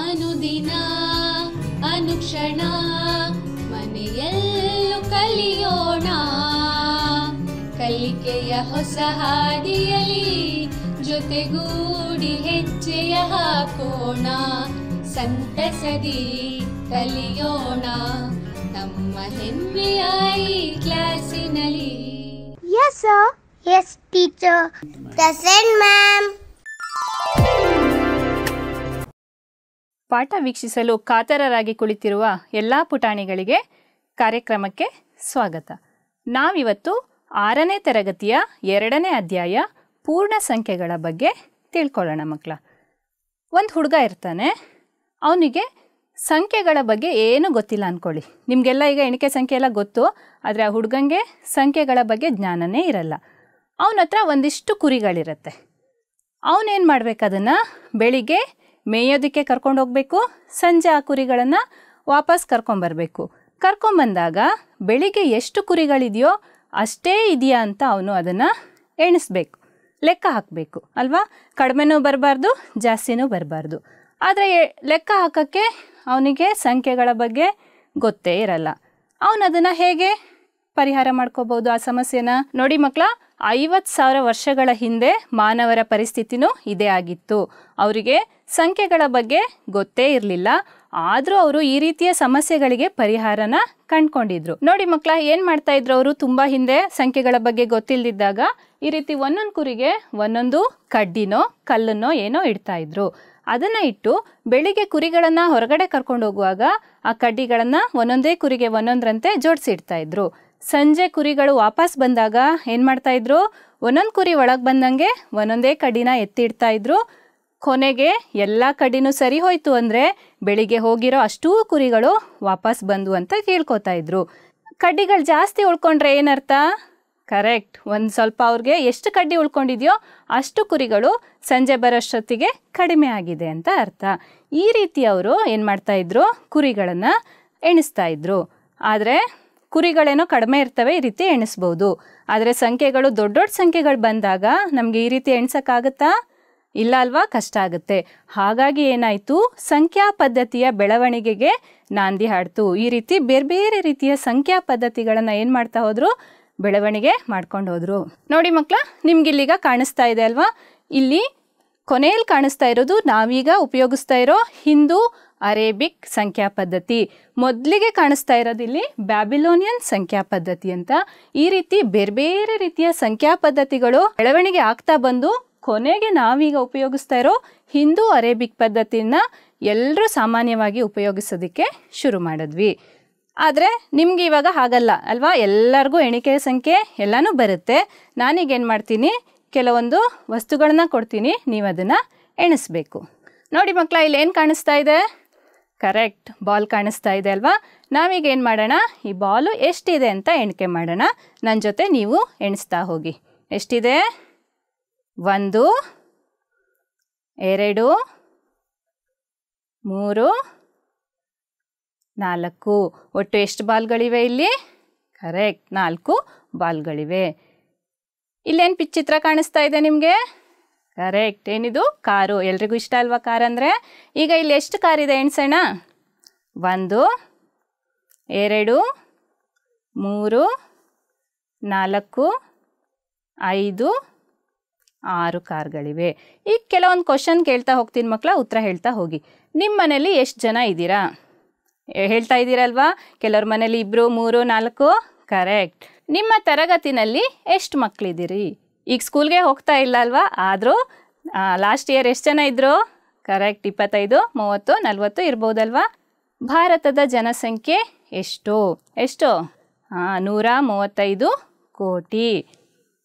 ಅನುದಿನ ಅನುಕ್ಷಣ ಮನೆಯಲ್ಲೂ ಕಲಿಯೋಣ, ಕಲಿಕೆಯ ಹೊಸ ಹಾದಿಯಲಿ ಜೊತೆಗೂಡಿ ಹೆಜ್ಜೆಯ ಹಾಕೋಣ, ಸಂತಸದಿ ಕಲಿಯೋಣ ನಮ್ಮ ಹೆಮ್ಮೆಯ ಈ ಕ್ಲಾಸಿನಲ್ಲಿ. Yes sir. Yes teacher. Present ma'am. ಪಾಠ ವೀಕ್ಷಿಸಲು ಕಾತರರಾಗಿ ಕುಳಿತಿರುವ ಎಲ್ಲ ಪುಟಾಣಿಗಳಿಗೆ ಕಾರ್ಯಕ್ರಮಕ್ಕೆ ಸ್ವಾಗತ. ನಾವಿವತ್ತು 6ನೇ ತರಗತಿಯ 2ನೇ ಅಧ್ಯಾಯ ಪೂರ್ಣ ಸಂಖ್ಯೆಗಳ ಬಗ್ಗೆ ತಿಳ್ಕೊಳ್ಳೋಣ ಮಕ್ಕಳ. ಒಂದು ಹುಡುಗ ಇರ್ತಾನೆ, ಅವನಿಗೆ ಸಂಖ್ಯೆಗಳ ಬಗ್ಗೆ ಏನೂ ಗೊತ್ತಿಲ್ಲ ಅಂದ್ಕೊಳ್ಳಿ. ನಿಮಗೆಲ್ಲ ಈಗ ಎಣಿಕೆ ಸಂಖ್ಯೆ ಎಲ್ಲ ಗೊತ್ತು, ಆದರೆ ಆ ಹುಡುಗಂಗೆ ಸಂಖ್ಯೆಗಳ ಬಗ್ಗೆ ಜ್ಞಾನನೇ ಇರಲ್ಲ. ಅವನ ಹತ್ರ ಒಂದಿಷ್ಟು ಕುರಿಗಳಿರುತ್ತೆ. ಅವನೇನು ಮಾಡಬೇಕು, ಅದನ್ನು ಬೆಳಿಗ್ಗೆ ಮೇಯೋದಕ್ಕೆ ಕರ್ಕೊಂಡು ಹೋಗಬೇಕು, ಸಂಜೆ ಆ ಕುರಿಗಳನ್ನು ವಾಪಸ್ ಕರ್ಕೊಂಬರಬೇಕು. ಕರ್ಕೊಂಬಂದಾಗ ಬೆಳಿಗ್ಗೆ ಎಷ್ಟು ಕುರಿಗಳಿದೆಯೋ ಅಷ್ಟೇ ಇದೆಯಾ ಅಂತ ಅವನು ಅದನ್ನು ಎಣಿಸ್ಬೇಕು, ಲೆಕ್ಕ ಹಾಕಬೇಕು ಅಲ್ವಾ. ಕಡಿಮೆನೂ ಬರಬಾರ್ದು, ಜಾಸ್ತಿನೂ ಬರಬಾರ್ದು. ಆದರೆ ಲೆಕ್ಕ ಹಾಕೋಕ್ಕೆ ಅವನಿಗೆ ಸಂಖ್ಯೆಗಳ ಬಗ್ಗೆ ಗೊತ್ತೇ ಇರಲ್ಲ. ಅವನು ಅದನ್ನು ಹೇಗೆ ಪರಿಹಾರ ಮಾಡ್ಕೋಬೋದು ಆ ಸಮಸ್ಯೆನ? ನೋಡಿ ಮಕ್ಕಳ, 50,000 ವರ್ಷಗಳ ಹಿಂದೆ ಮಾನವರ ಪರಿಸ್ಥಿತಿನೂ ಇದೇ ಆಗಿತ್ತು. ಅವರಿಗೆ ಸಂಖ್ಯೆಗಳ ಬಗ್ಗೆ ಗೊತ್ತೇ ಇರಲಿಲ್ಲ, ಆದರೂ ಅವರು ಈ ರೀತಿಯ ಸಮಸ್ಯೆಗಳಿಗೆ ಪರಿಹಾರನ ಕಂಡುಕೊಂಡಿದ್ರು. ನೋಡಿ ಮಕ್ಕಳ, ಏನು ಮಾಡ್ತಾ ಇದ್ರು ಅವರು? ತುಂಬ ಹಿಂದೆ ಸಂಖ್ಯೆಗಳ ಬಗ್ಗೆ ಗೊತ್ತಿಲ್ಲದಿದ್ದಾಗ ಈ ರೀತಿ ಒಂದೊಂದು ಕುರಿಗೆ ಒಂದೊಂದು ಕಡ್ಡಿನೋ ಕಲ್ಲನ್ನೋ ಏನೋ ಇಡ್ತಾ ಇದ್ರು. ಅದನ್ನು ಇಟ್ಟು ಬೆಳಿಗ್ಗೆ ಕುರಿಗಳನ್ನು ಹೊರಗಡೆ ಕರ್ಕೊಂಡು ಹೋಗುವಾಗ ಆ ಕಡ್ಡಿಗಳನ್ನು ಒಂದೊಂದೇ ಕುರಿಗೆ ಒಂದೊಂದರಂತೆ ಜೋಡಿಸಿಡ್ತಾ ಇದ್ರು. ಸಂಜೆ ಕುರಿಗಳು ವಾಪಸ್ ಬಂದಾಗ ಏನು ಮಾಡ್ತಾಯಿದ್ರು? ಒಂದೊಂದು ಕುರಿ ಒಳಗೆ ಬಂದಂಗೆ ಒಂದೊಂದೇ ಕಡ್ಡಿನ ಎತ್ತಿಡ್ತಾ ಇದ್ರು. ಕೊನೆಗೆ ಎಲ್ಲ ಕಡ್ಡಿನೂ ಸರಿ ಹೋಯ್ತು ಅಂದರೆ ಬೆಳಿಗ್ಗೆ ಹೋಗಿರೋ ಅಷ್ಟೂ ಕುರಿಗಳು ವಾಪಸ್ ಬಂದು ಅಂತ ಕೇಳ್ಕೊತಾ ಇದ್ರು. ಕಡ್ಡಿಗಳು ಜಾಸ್ತಿ ಉಳ್ಕೊಂಡ್ರೆ ಏನರ್ಥ? ಕರೆಕ್ಟ್, ಒಂದು ಸ್ವಲ್ಪ ಅವ್ರಿಗೆ ಎಷ್ಟು ಕಡ್ಡಿ ಉಳ್ಕೊಂಡಿದೆಯೋ ಅಷ್ಟು ಕುರಿಗಳು ಸಂಜೆ ಬರೋಷ್ಟೊತ್ತಿಗೆ ಕಡಿಮೆ ಆಗಿದೆ ಅಂತ ಅರ್ಥ. ಈ ರೀತಿ ಅವರು ಏನು ಮಾಡ್ತಾಯಿದ್ರು? ಕುರಿಗಳನ್ನು ಎಣಿಸ್ತಾ ಇದ್ರು. ಆದರೆ ಕುರಿಗಳೇನೋ ಕಡಿಮೆ ಇರ್ತವೆ, ಈ ರೀತಿ ಎಣಿಸ್ಬೋದು. ಆದರೆ ಸಂಖ್ಯೆಗಳು ದೊಡ್ಡ ದೊಡ್ಡ ಸಂಖ್ಯೆಗಳು ಬಂದಾಗ ನಮಗೆ ಈ ರೀತಿ ಎಣ್ಸೋಕ್ಕಾಗುತ್ತಾ? ಇಲ್ಲ ಅಲ್ವಾ, ಕಷ್ಟ ಆಗುತ್ತೆ. ಹಾಗಾಗಿ ಏನಾಯಿತು? ಸಂಖ್ಯಾ ಪದ್ಧತಿಯ ಬೆಳವಣಿಗೆಗೆ ನಾಂದಿ ಹಾಡ್ತು. ಈ ರೀತಿ ಬೇರೆ ಬೇರೆ ರೀತಿಯ ಸಂಖ್ಯಾ ಪದ್ಧತಿಗಳನ್ನು ಏನು ಮಾಡ್ತಾ ಹೋದರು? ಬೆಳವಣಿಗೆ ಮಾಡ್ಕೊಂಡು ಹೋದರು. ನೋಡಿ ಮಕ್ಕಳ, ನಿಮ್ಗಿಲ್ಲೀಗ ಕಾಣಿಸ್ತಾ ಇದೆ ಅಲ್ವಾ? ಇಲ್ಲಿ ಕೊನೆಯಲ್ಲಿ ಕಾಣಿಸ್ತಾ ಇರೋದು ನಾವೀಗ ಉಪಯೋಗಿಸ್ತಾ ಇರೋ ಹಿಂದೂ ಅರೇಬಿಕ್ ಸಂಖ್ಯಾ ಪದ್ಧತಿ. ಮೊದಲಿಗೆ ಕಾಣಿಸ್ತಾ ಇರೋದು ಇಲ್ಲಿ ಬ್ಯಾಬಿಲೋನಿಯನ್ ಸಂಖ್ಯಾ ಪದ್ಧತಿ ಅಂತ. ಈ ರೀತಿ ಬೇರೆ ಬೇರೆ ರೀತಿಯ ಸಂಖ್ಯಾ ಪದ್ಧತಿಗಳು ಬೆಳವಣಿಗೆ ಆಗ್ತಾ ಬಂದು ಕೊನೆಗೆ ನಾವೀಗ ಉಪಯೋಗಿಸ್ತಾ ಇರೋ ಹಿಂದೂ ಅರೇಬಿಕ್ ಪದ್ಧತಿನ ಎಲ್ಲರೂ ಸಾಮಾನ್ಯವಾಗಿ ಉಪಯೋಗಿಸೋದಕ್ಕೆ ಶುರು ಮಾಡಿದ್ವಿ. ಆದರೆ ನಿಮ್ಗೆ ಇವಾಗ ಹಾಗಲ್ಲ ಅಲ್ವಾ? ಎಲ್ಲರಿಗೂ ಎಣಿಕೆ ಸಂಖ್ಯೆ ಎಲ್ಲನೂ ಬರುತ್ತೆ. ನಾನೀಗೇನು ಮಾಡ್ತೀನಿ, ಕೆಲವೊಂದು ವಸ್ತುಗಳನ್ನ ಕೊಡ್ತೀನಿ, ನೀವು ಅದನ್ನು ಎಣಿಸ್ಬೇಕು. ನೋಡಿ ಮಕ್ಕಳ, ಇಲ್ಲಿ ಏನು ಕಾಣಿಸ್ತಾ ಇದೆ? ಕರೆಕ್ಟ್, ಬಾಲ್ ಕಾಣಿಸ್ತಾ ಇದೆ ಅಲ್ವಾ? ನಾವೀಗ ಏನು ಮಾಡೋಣ, ಈ ಬಾಲು ಎಷ್ಟಿದೆ ಅಂತ ಎಣಿಕೆ ಮಾಡೋಣ. ನನ್ನ ಜೊತೆ ನೀವು ಎಣಿಸ್ತಾ ಹೋಗಿ. ಎಷ್ಟಿದೆ? 1 2 3 4. ಒಟ್ಟು ಎಷ್ಟು ಬಾಲ್ಗಳಿವೆ ಇಲ್ಲಿ? ಕರೆಕ್ಟ್, 4 ಬಾಲ್ಗಳಿವೆ. ಇಲ್ಲೇನು ಚಿತ್ರ ಕಾಣಿಸ್ತಾ ಇದೆ ನಿಮಗೆ? ಕರೆಕ್ಟ್, ಏನಿದು? ಕಾರು. ಎಲ್ರಿಗೂ ಇಷ್ಟ ಅಲ್ವಾ ಕಾರ್ ಅಂದರೆ? ಈಗ ಇಲ್ಲಿ ಎಷ್ಟು ಕಾರಿದೆ ಎಣ್ಸೋಣ? 1 2 3 4 5 6 ಕಾರ್ಗಳಿವೆ. ಈಗ ಕೆಲವೊಂದು ಕ್ವಶನ್ ಕೇಳ್ತಾ ಹೋಗ್ತೀನಿ ಮಕ್ಕಳ, ಉತ್ತರ ಹೇಳ್ತಾ ಹೋಗಿ. ನಿಮ್ಮ ಮನೇಲಿ ಎಷ್ಟು ಜನ ಇದ್ದೀರಾ? ಹೇಳ್ತಾ ಇದ್ದೀರಲ್ವಾ? ಕೆಲವ್ರ ಮನೇಲಿ 2 3 4. ಕರೆಕ್ಟ್. ನಿಮ್ಮ ತರಗತಿನಲ್ಲಿ ಎಷ್ಟು ಮಕ್ಕಳಿದ್ದೀರಿ? ಈಗ ಸ್ಕೂಲ್ಗೆ ಹೋಗ್ತಾ ಇಲ್ಲ ಅಲ್ವಾ? ಆದರೂ ಲಾಸ್ಟ್ ಇಯರ್ ಎಷ್ಟು ಜನ ಇದ್ದರು? ಕರೆಕ್ಟ್, 25 30 40 ಇರ್ಬೋದಲ್ವಾ? ಭಾರತದ ಜನಸಂಖ್ಯೆ ಎಷ್ಟು? 135 ಕೋಟಿ.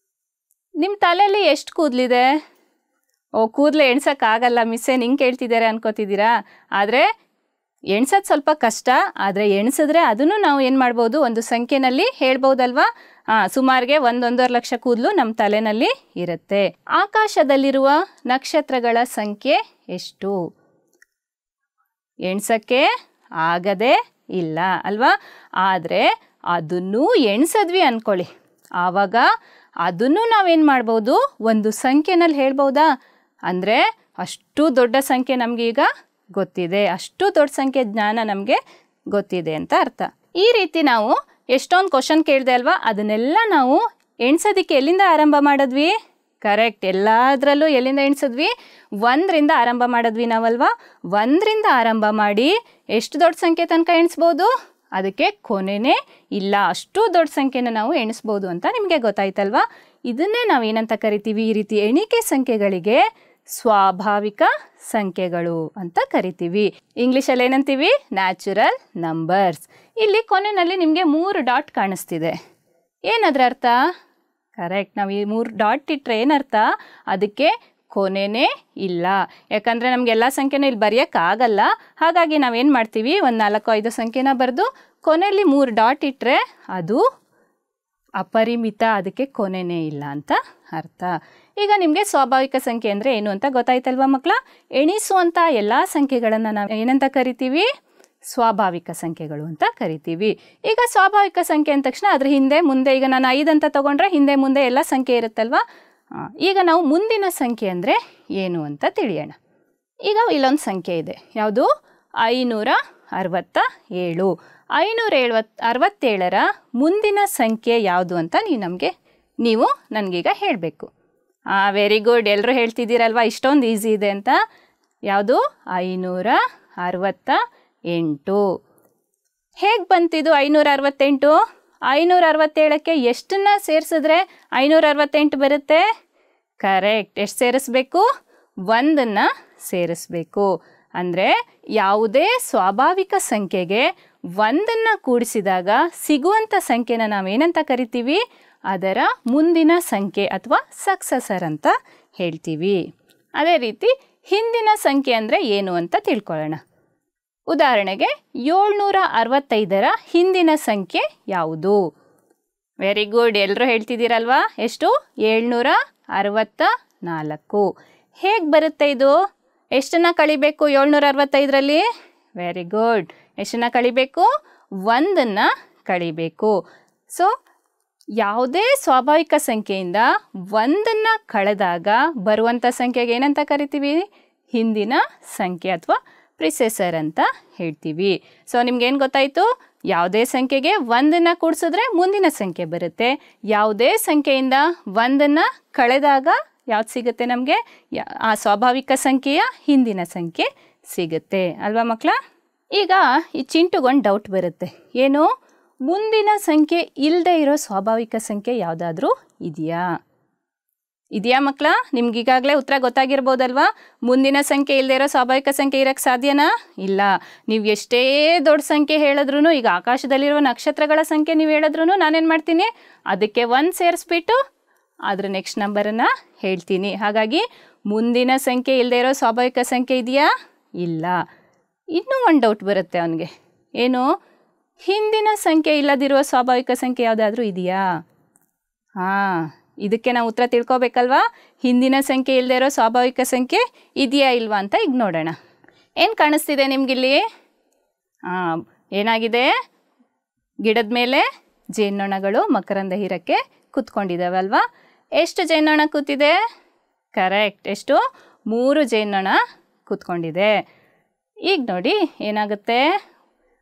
ನಿಮ್ಮ ತಲೆಯಲ್ಲಿ ಎಷ್ಟು ಕೂದಲಿದೆ? ಕೂದಲು ಎಣ್ಸೋಕ್ಕಾಗಲ್ಲ, ಮಿಸ್ಸೇ ನಿಂಗೆ ಕೇಳ್ತಿದ್ದಾರೆ ಅನ್ಕೋತಿದ್ದೀರಾ? ಆದರೆ ಎಣ್ಸೋದು ಸ್ವಲ್ಪ ಕಷ್ಟ, ಆದರೆ ಎಣ್ಸಿದ್ರೆ ಅದನ್ನು ನಾವು ಏನು ಮಾಡ್ಬೋದು? ಒಂದು ಸಂಖ್ಯೆನಲ್ಲಿ ಹೇಳ್ಬೋದಲ್ವಾ? ಸುಮಾರಿಗೆ 1.5 ಲಕ್ಷ ಕೂದಲು ನಮ್ಮ ತಲೆನಲ್ಲಿ ಇರುತ್ತೆ. ಆಕಾಶದಲ್ಲಿರುವ ನಕ್ಷತ್ರಗಳ ಸಂಖ್ಯೆ ಎಷ್ಟು? ಎಣ್ಸೋಕ್ಕೆ ಆಗದೇ ಇಲ್ಲ ಅಲ್ವಾ? ಆದರೆ ಅದನ್ನು ಎಣ್ಸಿದ್ವಿ ಅಂದ್ಕೊಳ್ಳಿ, ಆವಾಗ ಅದನ್ನು ನಾವೇನು ಮಾಡ್ಬೋದು? ಒಂದು ಸಂಖ್ಯೆನಲ್ಲಿ ಹೇಳ್ಬೋದಾ? ಅಂದರೆ ಅಷ್ಟು ದೊಡ್ಡ ಸಂಖ್ಯೆ ನಮಗೆ ಈಗ ಗೊತ್ತಿದೆ, ಅಷ್ಟು ದೊಡ್ಡ ಸಂಖ್ಯೆ ಜ್ಞಾನ ನಮಗೆ ಗೊತ್ತಿದೆ ಅಂತ ಅರ್ಥ. ಈ ರೀತಿ ನಾವು ಎಷ್ಟೊಂದು ಕ್ವಶನ್ ಕೇಳಿದೆ ಅಲ್ವಾ, ಅದನ್ನೆಲ್ಲ ನಾವು ಎಣ್ಸೋದಕ್ಕೆ ಎಲ್ಲಿಂದ ಆರಂಭ ಮಾಡಿದ್ವಿ? ಕರೆಕ್ಟ್, ಎಲ್ಲದರಲ್ಲೂ ಎಲ್ಲಿಂದ ಎಣ್ಸಿದ್ವಿ? 1ರಿಂದ ಆರಂಭ ಮಾಡಿದ್ವಿ ನಾವಲ್ವಾ. 1ರಿಂದ ಆರಂಭ ಮಾಡಿ ಎಷ್ಟು ದೊಡ್ಡ ಸಂಖ್ಯೆ ತನಕ ಎಣಿಸ್ಬೋದು? ಅದಕ್ಕೆ ಕೊನೆನೇ ಇಲ್ಲ, ಅಷ್ಟು ದೊಡ್ಡ ಸಂಖ್ಯೆನ ನಾವು ಎಣಿಸ್ಬೋದು ಅಂತ ನಿಮಗೆ ಗೊತ್ತಾಯ್ತಲ್ವಾ. ಇದನ್ನೇ ನಾವು ಏನಂತ ಕರಿತೀವಿ? ಈ ರೀತಿ ಎಣಿಕೆ ಸಂಖ್ಯೆಗಳಿಗೆ ಸ್ವಾಭಾವಿಕ ಸಂಖ್ಯೆಗಳು ಅಂತ ಕರಿತೀವಿ. ಇಂಗ್ಲೀಷಲ್ಲಿ ಏನಂತೀವಿ? Natural numbers. ಇಲ್ಲಿ ಕೊನೆಯಲ್ಲಿ ನಿಮಗೆ 3 ಡಾಟ್ ಕಾಣಿಸ್ತಿದೆ. ಏನದ್ರ ಅರ್ಥ? ಕರೆಕ್ಟ್, ನಾವು ಈ 3 ಡಾಟ್ ಇಟ್ಟರೆ ಏನರ್ಥ? ಅದಕ್ಕೆ ಕೊನೆನೇ ಇಲ್ಲ. ಯಾಕಂದರೆ ನಮಗೆಲ್ಲ ಸಂಖ್ಯೆನೂ ಇಲ್ಲಿ ಬರೆಯೋಕ್ಕಾಗಲ್ಲ. ಹಾಗಾಗಿ ನಾವೇನು ಮಾಡ್ತೀವಿ? ಒಂದು 4-5 ಸಂಖ್ಯೆನ ಬರೆದು ಕೊನೆಯಲ್ಲಿ 3 ಡಾಟ್ ಇಟ್ಟರೆ ಅದು ಅಪರಿಮಿತ, ಅದಕ್ಕೆ ಕೊನೆನೇ ಇಲ್ಲ ಅಂತ ಅರ್ಥ. ಈಗ ನಿಮಗೆ ಸ್ವಾಭಾವಿಕ ಸಂಖ್ಯೆ ಅಂದರೆ ಏನು ಅಂತ ಗೊತ್ತಾಯ್ತಲ್ವ ಮಕ್ಕಳ? ಎಣಿಸುವಂಥ ಎಲ್ಲ ಸಂಖ್ಯೆಗಳನ್ನು ನಾವು ಏನಂತ ಕರಿತೀವಿ? ಸ್ವಾಭಾವಿಕ ಸಂಖ್ಯೆಗಳು ಅಂತ ಕರಿತೀವಿ. ಈಗ ಸ್ವಾಭಾವಿಕ ಸಂಖ್ಯೆ ಅಂದ ತಕ್ಷಣ ಅದ್ರ ಹಿಂದೆ ಮುಂದೆ, ಈಗ ನಾನು 5 ಅಂತ ತೊಗೊಂಡ್ರೆ ಹಿಂದೆ ಮುಂದೆ ಎಲ್ಲ ಸಂಖ್ಯೆ ಇರುತ್ತಲ್ವ. ಈಗ ನಾವು ಮುಂದಿನ ಸಂಖ್ಯೆ ಅಂದರೆ ಏನು ಅಂತ ತಿಳಿಯೋಣ. ಈಗ ಇಲ್ಲೊಂದು ಸಂಖ್ಯೆ ಇದೆ, ಯಾವುದು? 567. 567ರ ಮುಂದಿನ ಸಂಖ್ಯೆ ಯಾವುದು ಅಂತ ನೀವು ನನಗೀಗ ಹೇಳಬೇಕು. ವೆರಿ ಗುಡ್, ಎಲ್ಲರೂ ಹೇಳ್ತಿದ್ದೀರಲ್ವ ಇಷ್ಟೊಂದು ಈಸಿ ಇದೆ ಅಂತ. ಯಾವುದು? 568. ಹೇಗೆ ಬಂತಿದು 568? 567ಕ್ಕೆ ಎಷ್ಟನ್ನ ಸೇರಿಸಿದ್ರೆ 568 ಬರುತ್ತೆ? ಕರೆಕ್ಟ್, ಎಷ್ಟು ಸೇರಿಸ್ಬೇಕು? 1ನ್ನು ಸೇರಿಸ್ಬೇಕು. ಅಂದರೆ ಯಾವುದೇ ಸ್ವಾಭಾವಿಕ ಸಂಖ್ಯೆಗೆ 1ನ್ನು ಕೂಡಿಸಿದಾಗ ಸಿಗುವಂಥ ಸಂಖ್ಯೆನ ನಾವೇನಂತ ಕರಿತೀವಿ? ಅದರ ಮುಂದಿನ ಸಂಖ್ಯೆ ಅಥವಾ ಸಕ್ಸಸರ್ ಅಂತ ಹೇಳ್ತೀವಿ. ಅದೇ ರೀತಿ ಹಿಂದಿನ ಸಂಖ್ಯೆ ಅಂದರೆ ಏನು ಅಂತ ತಿಳ್ಕೊಳ್ಳೋಣ. ಉದಾಹರಣೆಗೆ 765ರ ಹಿಂದಿನ ಸಂಖ್ಯೆ ಯಾವುದು? ವೆರಿ ಗುಡ್, ಎಲ್ಲರೂ ಹೇಳ್ತಿದ್ದೀರಲ್ವಾ. ಎಷ್ಟು? 764. ಹೇಗೆ ಬರುತ್ತೆ ಇದು? ಎಷ್ಟನ್ನು ಕಳಿಬೇಕು 765ರಲ್ಲಿ? ವೆರಿ ಗುಡ್, ಎಷ್ಟನ್ನು ಕಳಿಬೇಕು? 1ನ್ನು ಕಳಿಬೇಕು. ಸೊ ಯಾವುದೇ ಸ್ವಾಭಾವಿಕ ಸಂಖ್ಯೆಯಿಂದ 1ನ್ನು ಕಳೆದಾಗ ಬರುವಂಥ ಸಂಖ್ಯೆಗೆ ಏನಂತ ಕರಿತೀವಿ? ಹಿಂದಿನ ಸಂಖ್ಯೆ ಅಥವಾ ಪ್ರಿಸೆಸರ್ ಅಂತ ಹೇಳ್ತೀವಿ. ಸೊ ನಿಮ್ಗೇನು ಗೊತ್ತಾಯಿತು? ಯಾವುದೇ ಸಂಖ್ಯೆಗೆ 1ನ್ನು ಕೂಡಿಸಿದ್ರೆ ಮುಂದಿನ ಸಂಖ್ಯೆ ಬರುತ್ತೆ. ಯಾವುದೇ ಸಂಖ್ಯೆಯಿಂದ 1ನ್ನು ಕಳೆದಾಗ ಯಾವ್ದು ಸಿಗುತ್ತೆ ನಮಗೆ? ಆ ಸ್ವಾಭಾವಿಕ ಸಂಖ್ಯೆಯ ಹಿಂದಿನ ಸಂಖ್ಯೆ ಸಿಗುತ್ತೆ ಅಲ್ವಾ ಮಕ್ಕಳ? ಈಗ ಈ ಚಿಂಟುಗೊಂದು ಡೌಟ್ ಬರುತ್ತೆ. ಏನು? ಮುಂದಿನ ಸಂಖ್ಯೆ ಇಲ್ಲದೆ ಇರೋ ಸ್ವಾಭಾವಿಕ ಸಂಖ್ಯೆ ಯಾವುದಾದ್ರೂ ಇದೆಯಾ ಮಕ್ಕಳ? ನಿಮ್ಗೀಗಾಗಲೇ ಉತ್ತರ ಗೊತ್ತಾಗಿರ್ಬೋದಲ್ವಾ. ಮುಂದಿನ ಸಂಖ್ಯೆ ಇಲ್ಲದೆ ಇರೋ ಸ್ವಾಭಾವಿಕ ಸಂಖ್ಯೆ ಇರೋಕ್ಕೆ ಸಾಧ್ಯನಾ? ಇಲ್ಲ. ನೀವು ಎಷ್ಟೇ ದೊಡ್ಡ ಸಂಖ್ಯೆ ಹೇಳಿದ್ರೂ, ಈಗ ಆಕಾಶದಲ್ಲಿರುವ ನಕ್ಷತ್ರಗಳ ಸಂಖ್ಯೆ ನೀವು ಹೇಳಿದ್ರೂ ನಾನೇನು ಮಾಡ್ತೀನಿ? ಅದಕ್ಕೆ 1 ಸೇರಿಸ್ಬಿಟ್ಟು ಅದರ ನೆಕ್ಸ್ಟ್ ನಂಬರನ್ನು ಹೇಳ್ತೀನಿ. ಹಾಗಾಗಿ ಮುಂದಿನ ಸಂಖ್ಯೆ ಇಲ್ಲದೆ ಇರೋ ಸ್ವಾಭಾವಿಕ ಸಂಖ್ಯೆ ಇದೆಯಾ? ಇಲ್ಲ. ಇನ್ನೂ ಒಂದು ಡೌಟ್ ಬರುತ್ತೆ ಅವನಿಗೆ. ಏನು? ಹಿಂದಿನ ಸಂಖ್ಯೆ ಇಲ್ಲದಿರುವ ಸ್ವಾಭಾವಿಕ ಸಂಖ್ಯೆ ಯಾವುದಾದ್ರೂ ಇದೆಯಾ? ಇದಕ್ಕೆ ನಾವು ಉತ್ತರ ತಿಳ್ಕೊಬೇಕಲ್ವಾ. ಹಿಂದಿನ ಸಂಖ್ಯೆ ಇಲ್ಲದೆ ಇರೋ ಸ್ವಾಭಾವಿಕ ಸಂಖ್ಯೆ ಇದೆಯಾ ಇಲ್ವಾ ಅಂತ ಈಗ ನೋಡೋಣ. ಏನು ಕಾಣಿಸ್ತಿದೆ ನಿಮಗಿಲ್ಲಿ? ಏನಾಗಿದೆ? ಗಿಡದ ಮೇಲೆ ಜೇನ್ನೊಣಗಳು ಮಕರಂದ ಹೀರಕ್ಕೆ ಕೂತ್ಕೊಂಡಿದ್ದಾವಲ್ವಾ. ಎಷ್ಟು ಜೇನ್ನೊಣ ಕೂತಿದೆ? ಕರೆಕ್ಟ್, ಎಷ್ಟು? 3 ಜೇನ್ನೊಣ ಕೂತ್ಕೊಂಡಿದೆ. ಈಗ ನೋಡಿ ಏನಾಗುತ್ತೆ?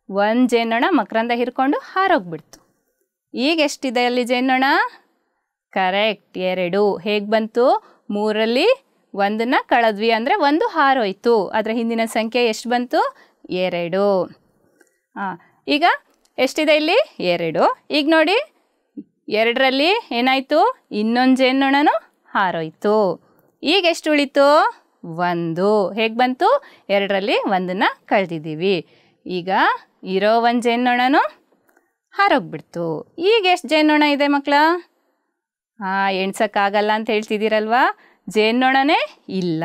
1 ಜೇನ್ನೊಣ ಮಕರಂದ ಹೀರ್ಕೊಂಡು ಹಾರೋಗ್ಬಿಡ್ತು. ಈಗ ಎಷ್ಟಿದೆ ಅಲ್ಲಿ ಜೇನ್ನೊಣ? ಕರೆಕ್ಟ್, 2. ಹೇಗೆ ಬಂತು? 3ರಲ್ಲಿ 1ನ್ನು ಕಳೆದ್ವಿ ಅಂದರೆ 1 ಹಾರೋಯ್ತು. ಅದರ ಹಿಂದಿನ ಸಂಖ್ಯೆ ಎಷ್ಟು ಬಂತು? 2. ಈಗ ಎಷ್ಟಿದೆ ಇಲ್ಲಿ? 2. ಈಗ ನೋಡಿ 2ರಲ್ಲಿ ಏನಾಯಿತು? ಇನ್ನೊಂದು ಜೇನ್ನೊಣನೂ ಹಾರೋಯ್ತು. ಈಗ ಎಷ್ಟು ಉಳಿತು? 1. ಹೇಗೆ ಬಂತು? 2ರಲ್ಲಿ 1ನ್ನು ಕಳೆದಿದ್ದೀವಿ. ಈಗ ಇರೋ 1 ಜೇನ್ನೊಣನೂ ಹಾರೋಗ್ಬಿಡ್ತು. ಈಗ ಎಷ್ಟು ಜೇನ್ನೊಣ ಇದೆ ಮಕ್ಕಳ? ಎಣ್ಸೋಕ್ಕಾಗಲ್ಲ ಅಂತ ಹೇಳ್ತಿದ್ದೀರಲ್ವಾ. ಜೇನ್ನೊಣನೇ ಇಲ್ಲ.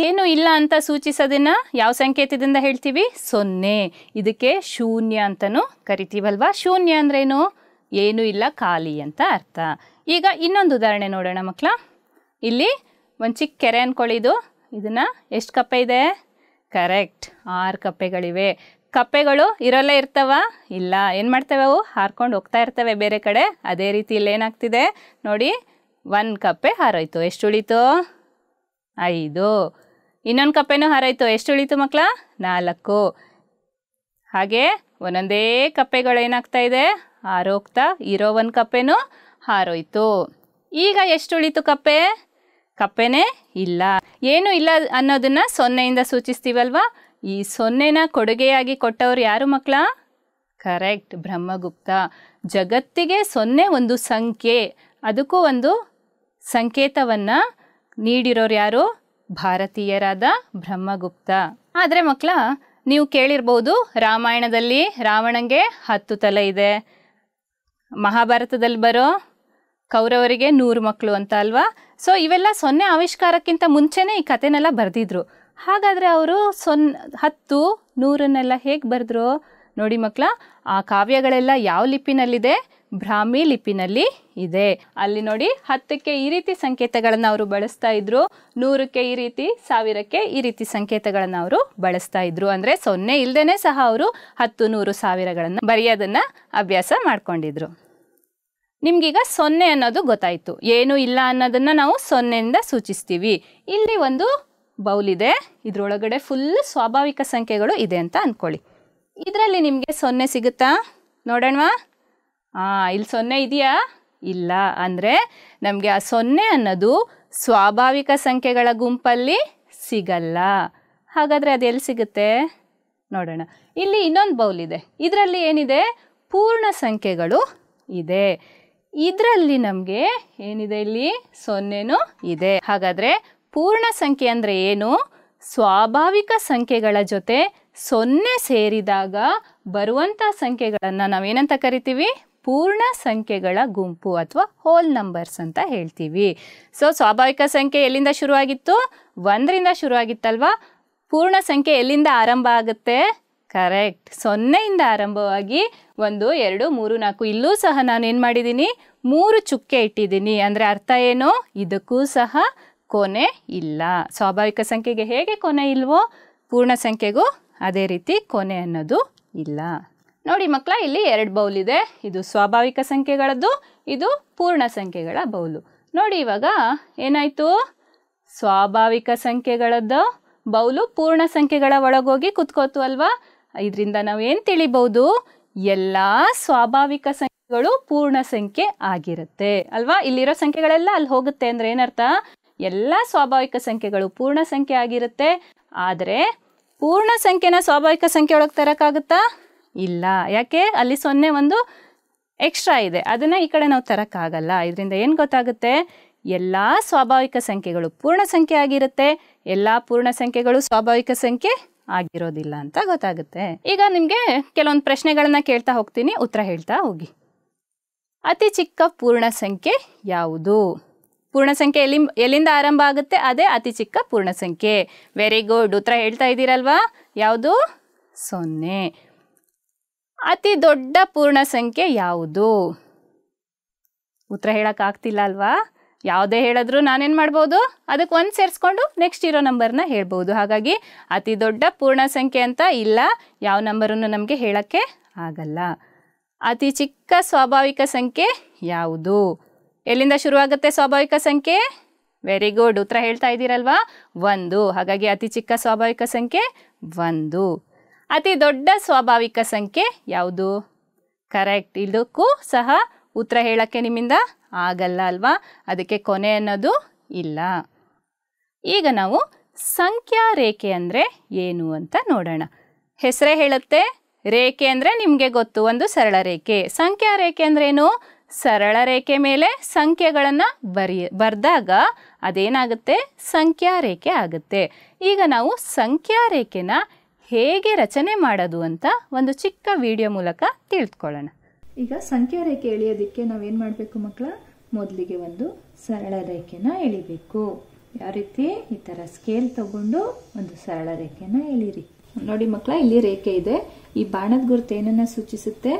ಏನು ಇಲ್ಲ ಅಂತ ಸೂಚಿಸೋದನ್ನು ಯಾವ ಸಂಕೇತದಿಂದ ಹೇಳ್ತೀವಿ? 0. ಇದಕ್ಕೆ ಶೂನ್ಯ ಅಂತಲೂ ಕರಿತೀವಲ್ವಾ. ಶೂನ್ಯ ಅಂದ್ರೇನು? ಏನೂ ಇಲ್ಲ, ಖಾಲಿ ಅಂತ ಅರ್ಥ. ಈಗ ಇನ್ನೊಂದು ಉದಾಹರಣೆ ನೋಡೋಣ ಮಕ್ಕಳ. ಇಲ್ಲಿ ಒಂದು ಚಿಕ್ಕ ಕೆರೆ ಅಂದ್ಕೊಳ್ಳಿದು. ಇದನ್ನು ಎಷ್ಟು ಕಪ್ಪೆ ಇದೆ? ಕರೆಕ್ಟ್, 6 ಕಪ್ಪೆಗಳಿವೆ. ಕಪ್ಪೆಗಳು ಇರೋಲ್ಲೇ ಇರ್ತವ? ಇಲ್ಲ. ಏನು ಮಾಡ್ತವೆ ಅವು? ಹಾರ್ಕೊಂಡು ಹೋಗ್ತಾ ಇರ್ತವೆ ಬೇರೆ ಕಡೆ. ಅದೇ ರೀತಿ ಇಲ್ಲಿ ಏನಾಗ್ತಿದೆ ನೋಡಿ, 1 ಕಪ್ಪೆ ಹಾರೋಯ್ತು. ಎಷ್ಟು ಉಳೀತು? 5. ಇನ್ನೊಂದು ಕಪ್ಪೆನೂ ಹಾರಾಯಿತು. ಎಷ್ಟು ಉಳಿತು ಮಕ್ಕಳ? 4. ಹಾಗೆ ಒಂದೊಂದೇ ಕಪ್ಪೆಗಳು ಏನಾಗ್ತಾ ಇದೆ? ಹಾರೋಗ್ತಾ ಇರೋ ಒಂದು ಕಪ್ಪೆನೂ ಹಾರೋಯ್ತು. ಈಗ ಎಷ್ಟು ಉಳಿತು ಕಪ್ಪೆ? ಕಪ್ಪೆನೇ ಇಲ್ಲ. ಏನು ಇಲ್ಲ ಅನ್ನೋದನ್ನ 0ಇಂದ ಸೂಚಿಸ್ತೀವಲ್ವಾ? ಈ 0ನ ಕೊಡುಗೆಯಾಗಿ ಕೊಟ್ಟವ್ರು ಯಾರು ಮಕ್ಕಳ? ಕರೆಕ್ಟ್, ಬ್ರಹ್ಮಗುಪ್ತ. ಜಗತ್ತಿಗೆ 0 ಒಂದು ಸಂಖ್ಯೆ, ಅದಕ್ಕೂ ಒಂದು ಸಂಕೇತವನ್ನು ನೀಡಿರೋರು ಯಾರು? ಭಾರತೀಯರಾದ ಬ್ರಹ್ಮಗುಪ್ತ. ಆದರೆ ಮಕ್ಕಳ, ನೀವು ಕೇಳಿರ್ಬೋದು, ರಾಮಾಯಣದಲ್ಲಿ ರಾವಣಂಗೆ 10 ತಲೆ ಇದೆ, ಮಹಾಭಾರತದಲ್ಲಿ ಬರೋ ಕೌರವರಿಗೆ 100 ಮಕ್ಕಳು ಅಂತ ಅಲ್ವಾ? ಸೊ ಇವೆಲ್ಲ 0 ಆವಿಷ್ಕಾರಕ್ಕಿಂತ ಮುಂಚೆನೇ ಈ ಕಥೆನೆಲ್ಲ ಬರೆದಿದ್ರು. ಹಾಗಾದರೆ ಅವರು 10, 100 ಹೇಗೆ ಬರೆದ್ರು? ನೋಡಿ ಮಕ್ಕಳ, ಆ ಕಾವ್ಯಗಳೆಲ್ಲ ಯಾವ ಲಿಪಿನಲ್ಲಿದೆ? ಬ್ರಾಹ್ಮಿ ಲಿಪಿನಲ್ಲಿ ಇದೆ. ಅಲ್ಲಿ ನೋಡಿ, 10ಕ್ಕೆ ಈ ರೀತಿ ಸಂಕೇತಗಳನ್ನು ಅವರು ಬಳಸ್ತಾ ಇದ್ರು, 100ಕ್ಕೆ ಈ ರೀತಿ, 1000ಕ್ಕೆ ಈ ರೀತಿ ಸಂಕೇತಗಳನ್ನು ಅವರು ಬಳಸ್ತಾ ಇದ್ರು. ಅಂದರೆ 0 ಇಲ್ಲದೇ ಸಹ ಅವರು 10, 100, 1000ಗಳನ್ನು ಬರೆಯೋದನ್ನು ಅಭ್ಯಾಸ ಮಾಡ್ಕೊಂಡಿದ್ರು. ನಿಮ್ಗೀಗ 0 ಅನ್ನೋದು ಗೊತ್ತಾಯಿತು. ಏನು ಇಲ್ಲ ಅನ್ನೋದನ್ನು ನಾವು 0ಇಂದ ಸೂಚಿಸ್ತೀವಿ. ಇಲ್ಲಿ ಒಂದು ಬೌಲ್ ಇದೆ, ಇದರೊಳಗಡೆ ಫುಲ್ ಸ್ವಾಭಾವಿಕ ಸಂಖ್ಯೆಗಳು ಇದೆ ಅಂತ ಅಂದ್ಕೊಳ್ಳಿ. ಇದರಲ್ಲಿ ನಿಮಗೆ 0 ಸಿಗುತ್ತಾ? ನೋಡೋಣವಾ? ಇಲ್ಲಿ 0 ಇದೆಯಾ? ಇಲ್ಲ. ಅಂದರೆ ನಮಗೆ ಆ 0 ಅನ್ನೋದು ಸ್ವಾಭಾವಿಕ ಸಂಖ್ಯೆಗಳ ಗುಂಪಲ್ಲಿ ಸಿಗಲ್ಲ. ಹಾಗಾದರೆ ಅದು ಎಲ್ಲಿ ಸಿಗುತ್ತೆ ನೋಡೋಣ. ಇಲ್ಲಿ ಇನ್ನೊಂದು ಬೌಲ್ ಇದೆ, ಇದರಲ್ಲಿ ಏನಿದೆ? ಪೂರ್ಣ ಸಂಖ್ಯೆಗಳು ಇದೆ. ಇದರಲ್ಲಿ ನಮಗೆ ಏನಿದೆ? ಇಲ್ಲಿ 0ನೂ ಇದೆ. ಹಾಗಾದರೆ ಪೂರ್ಣ ಸಂಖ್ಯೆ ಅಂದರೆ ಏನು? ಸ್ವಾಭಾವಿಕ ಸಂಖ್ಯೆಗಳ ಜೊತೆ 0 ಸೇರಿದಾಗ ಬರುವಂಥ ಸಂಖ್ಯೆಗಳನ್ನು ನಾವೇನಂತ ಕರಿತೀವಿ? ಪೂರ್ಣ ಸಂಖ್ಯೆಗಳ ಗುಂಪು ಅಥವಾ ಹೋಲ್ ನಂಬರ್ಸ್ ಅಂತ ಹೇಳ್ತೀವಿ. ಸೊ ಸ್ವಾಭಾವಿಕ ಸಂಖ್ಯೆ ಎಲ್ಲಿಂದ ಶುರುವಾಗಿತ್ತು? 1ರಿಂದ ಶುರುವಾಗಿತ್ತಲ್ವಾ? ಪೂರ್ಣ ಸಂಖ್ಯೆ ಎಲ್ಲಿಂದ ಆರಂಭ ಆಗುತ್ತೆ? ಕರೆಕ್ಟ್, 0ಇಂದ ಆರಂಭವಾಗಿ 1, 2, 3, 4. ಇಲ್ಲೂ ಸಹ ನಾನೇನು ಮಾಡಿದ್ದೀನಿ? 3 ಚುಕ್ಕೆ ಇಟ್ಟಿದ್ದೀನಿ. ಅಂದರೆ ಅರ್ಥ ಏನು? ಇದಕ್ಕೂ ಸಹ ಕೊನೆ ಇಲ್ಲ. ಸ್ವಾಭಾವಿಕ ಸಂಖ್ಯೆಗೆ ಹೇಗೆ ಕೊನೆ ಇಲ್ವೋ, ಪೂರ್ಣ ಸಂಖ್ಯೆಗೂ ಅದೇ ರೀತಿ ಕೊನೆ ಅನ್ನೋದು ಇಲ್ಲ. ನೋಡಿ ಮಕ್ಕಳ, ಇಲ್ಲಿ 2 ಬೌಲ್ ಇದೆ. ಇದು ಸ್ವಾಭಾವಿಕ ಸಂಖ್ಯೆಗಳದ್ದು, ಇದು ಪೂರ್ಣ ಸಂಖ್ಯೆಗಳ ಬೌಲು. ನೋಡಿ ಇವಾಗ ಏನಾಯಿತು? ಸ್ವಾಭಾವಿಕ ಸಂಖ್ಯೆಗಳದ್ದು ಬೌಲು ಪೂರ್ಣ ಸಂಖ್ಯೆಗಳ ಒಳಗೋಗಿ ಕುತ್ಕೋತು ಅಲ್ವಾ? ಇದರಿಂದ ನಾವೇನು ತಿಳಿಬಹುದು? ಎಲ್ಲ ಸ್ವಾಭಾವಿಕ ಸಂಖ್ಯೆಗಳು ಪೂರ್ಣ ಸಂಖ್ಯೆ ಆಗಿರುತ್ತೆ ಅಲ್ವಾ? ಇಲ್ಲಿರೋ ಸಂಖ್ಯೆಗಳೆಲ್ಲ ಅಲ್ಲಿ ಹೋಗುತ್ತೆ. ಅಂದರೆ ಏನರ್ಥ? ಎಲ್ಲ ಸ್ವಾಭಾವಿಕ ಸಂಖ್ಯೆಗಳು ಪೂರ್ಣ ಸಂಖ್ಯೆ ಆಗಿರುತ್ತೆ. ಆದರೆ ಪೂರ್ಣ ಸಂಖ್ಯೆನ ಸ್ವಾಭಾವಿಕ ಸಂಖ್ಯೆ ಒಳಗೆ ತರೋಕ್ಕಾಗುತ್ತಾ? ಇಲ್ಲ. ಯಾಕೆ? ಅಲ್ಲಿ 0 ಒಂದು ಎಕ್ಸ್ಟ್ರಾ ಇದೆ, ಅದನ್ನು ಈ ಕಡೆ ನಾವು ತರೋಕ್ಕಾಗಲ್ಲ. ಇದರಿಂದ ಏನು ಗೊತ್ತಾಗುತ್ತೆ? ಎಲ್ಲ ಸ್ವಾಭಾವಿಕ ಸಂಖ್ಯೆಗಳು ಪೂರ್ಣ ಸಂಖ್ಯೆ ಆಗಿರುತ್ತೆ, ಎಲ್ಲ ಪೂರ್ಣ ಸಂಖ್ಯೆಗಳು ಸ್ವಾಭಾವಿಕ ಸಂಖ್ಯೆ ಆಗಿರೋದಿಲ್ಲ ಅಂತ ಗೊತ್ತಾಗುತ್ತೆ. ಈಗ ನಿಮಗೆ ಕೆಲವೊಂದು ಪ್ರಶ್ನೆಗಳನ್ನ ಕೇಳ್ತಾ ಹೋಗ್ತೀನಿ, ಉತ್ತರ ಹೇಳ್ತಾ ಹೋಗಿ. ಅತಿ ಚಿಕ್ಕ ಪೂರ್ಣ ಸಂಖ್ಯೆ ಯಾವುದು? ಪೂರ್ಣ ಸಂಖ್ಯೆ ಎಲ್ಲಿಂದ ಆರಂಭ ಆಗುತ್ತೆ? ಅದೇ ಅತಿ ಚಿಕ್ಕ ಪೂರ್ಣ ಸಂಖ್ಯೆ. ವೆರಿ ಗುಡ್, ಉತ್ತರ ಹೇಳ್ತಾ ಇದ್ದೀರಲ್ವಾ? ಯಾವುದು? 0. ಅತಿ ದೊಡ್ಡ ಪೂರ್ಣ ಸಂಖ್ಯೆ ಯಾವುದು? ಉತ್ತರ ಹೇಳೋಕ್ಕಾಗ್ತಿಲ್ಲ ಅಲ್ವಾ? ಯಾವುದೇ ಹೇಳಿದ್ರು ನಾನೇನು ಮಾಡ್ಬೋದು? ಅದಕ್ಕೆ 1 ಸೇರಿಸ್ಕೊಂಡು ನೆಕ್ಸ್ಟ್ ಇರೋ ನಂಬರ್ನ ಹೇಳ್ಬೋದು. ಹಾಗಾಗಿ ಅತಿ ದೊಡ್ಡ ಪೂರ್ಣ ಸಂಖ್ಯೆ ಅಂತ ಇಲ್ಲ, ಯಾವ ನಂಬರನ್ನು ನಮಗೆ ಹೇಳೋಕ್ಕೆ ಆಗಲ್ಲ. ಅತಿ ಚಿಕ್ಕ ಸ್ವಾಭಾವಿಕ ಸಂಖ್ಯೆ ಯಾವುದು? ಎಲ್ಲಿಂದ ಶುರುವಾಗುತ್ತೆ ಸ್ವಾಭಾವಿಕ ಸಂಖ್ಯೆ? ವೆರಿ ಗುಡ್, ಉತ್ತರ ಹೇಳ್ತಾ ಇದ್ದೀರಲ್ವಾ? 1. ಹಾಗಾಗಿ ಅತಿ ಚಿಕ್ಕ ಸ್ವಾಭಾವಿಕ ಸಂಖ್ಯೆ 1. ಅತಿ ದೊಡ್ಡ ಸ್ವಾಭಾವಿಕ ಸಂಖ್ಯೆ ಯಾವುದು? ಕರೆಕ್ಟ್, ಇದಕ್ಕೂ ಸಹ ಉತ್ತರ ಹೇಳೋಕ್ಕೆ ನಿಮ್ಮಿಂದ ಆಗಲ್ಲ ಅಲ್ವಾ? ಅದಕ್ಕೆ ಕೊನೆ ಅನ್ನೋದು ಇಲ್ಲ. ಈಗ ನಾವು ಸಂಖ್ಯಾ ರೇಖೆ ಅಂದರೆ ಏನು ಅಂತ ನೋಡೋಣ. ಹೆಸರೇ ಹೇಳುತ್ತೆ, ರೇಖೆ ಅಂದರೆ ನಿಮಗೆ ಗೊತ್ತು, ಒಂದು ಸರಳ ರೇಖೆ. ಸಂಖ್ಯಾ ರೇಖೆ ಅಂದ್ರೇನು? ಸರಳ ರೇಖೆ ಮೇಲೆ ಸಂಖ್ಯೆಗಳನ್ನು ಬರೆದಾಗ ಅದೇನಾಗುತ್ತೆ? ಸಂಖ್ಯಾ ರೇಖೆ ಆಗುತ್ತೆ. ಈಗ ನಾವು ಸಂಖ್ಯಾ ರೇಖೆನ ಹೇಗೆ ರಚನೆ ಮಾಡೋದು ಅಂತ ಒಂದು ಚಿಕ್ಕ ವಿಡಿಯೋ ಮೂಲಕ ತಿಳಿದುಕೊಳ್ಳೋಣ. ಈಗ ಸಂಖ್ಯಾ ರೇಖೆ ಎಳೆಯೋದಕ್ಕೆ ನಾವೇನು ಮಾಡಬೇಕು ಮಕ್ಕಳ? ಮೊದಲಿಗೆ ಒಂದು ಸರಳ ರೇಖೆನ ಎಳಿಬೇಕು. ಯಾವ ರೀತಿ? ಈ ಥರ ಸ್ಕೇಲ್ ತಗೊಂಡು ಒಂದು ಸರಳ ರೇಖೆನ ಎಳೀರಿ. ನೋಡಿ ಮಕ್ಕಳ, ಇಲ್ಲಿ ರೇಖೆ ಇದೆ. ಈ ಬಾಣದ ಗುರುತು ಏನನ್ನ ಸೂಚಿಸುತ್ತೆ?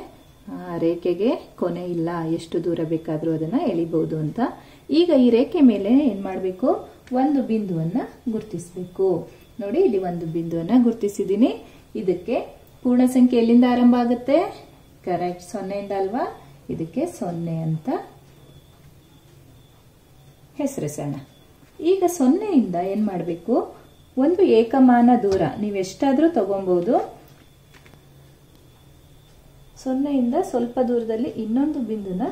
ರೇಖೆಗೆ ಕೊನೆ ಇಲ್ಲ, ಎಷ್ಟು ದೂರ ಬೇಕಾದರೂ ಅದನ್ನು ಎಳಿಬಹುದು ಅಂತ. ಈಗ ಈ ರೇಖೆ ಮೇಲೆ ಏನು ಮಾಡಬೇಕು? ಒಂದು ಬಿಂದುವನ್ನು ಗುರುತಿಸಬೇಕು. ನೋಡಿ, ಇಲ್ಲಿ ಒಂದು ಬಿಂದುವನ್ನು ಗುರುತಿಸಿದ್ದೀನಿ. ಇದಕ್ಕೆ ಪೂರ್ಣ ಸಂಖ್ಯೆ ಎಲ್ಲಿಂದ ಆರಂಭ ಆಗುತ್ತೆ? ಕರೆಕ್ಟ್, 0ಇಂದ ಅಲ್ವಾ? ಇದಕ್ಕೆ 0 ಅಂತ ಹೆಸರಿಸೋಣ. ಈಗ 0ಇಂದ ಏನು ಮಾಡಬೇಕು? ಒಂದು ಏಕಮಾನ ದೂರ ನೀವೆಷ್ಟಾದರೂ ತಗೊಬಹುದು. 0ಯಿಂದ ಸ್ವಲ್ಪ ದೂರದಲ್ಲಿ ಇನ್ನೊಂದು ಬಿಂದುನ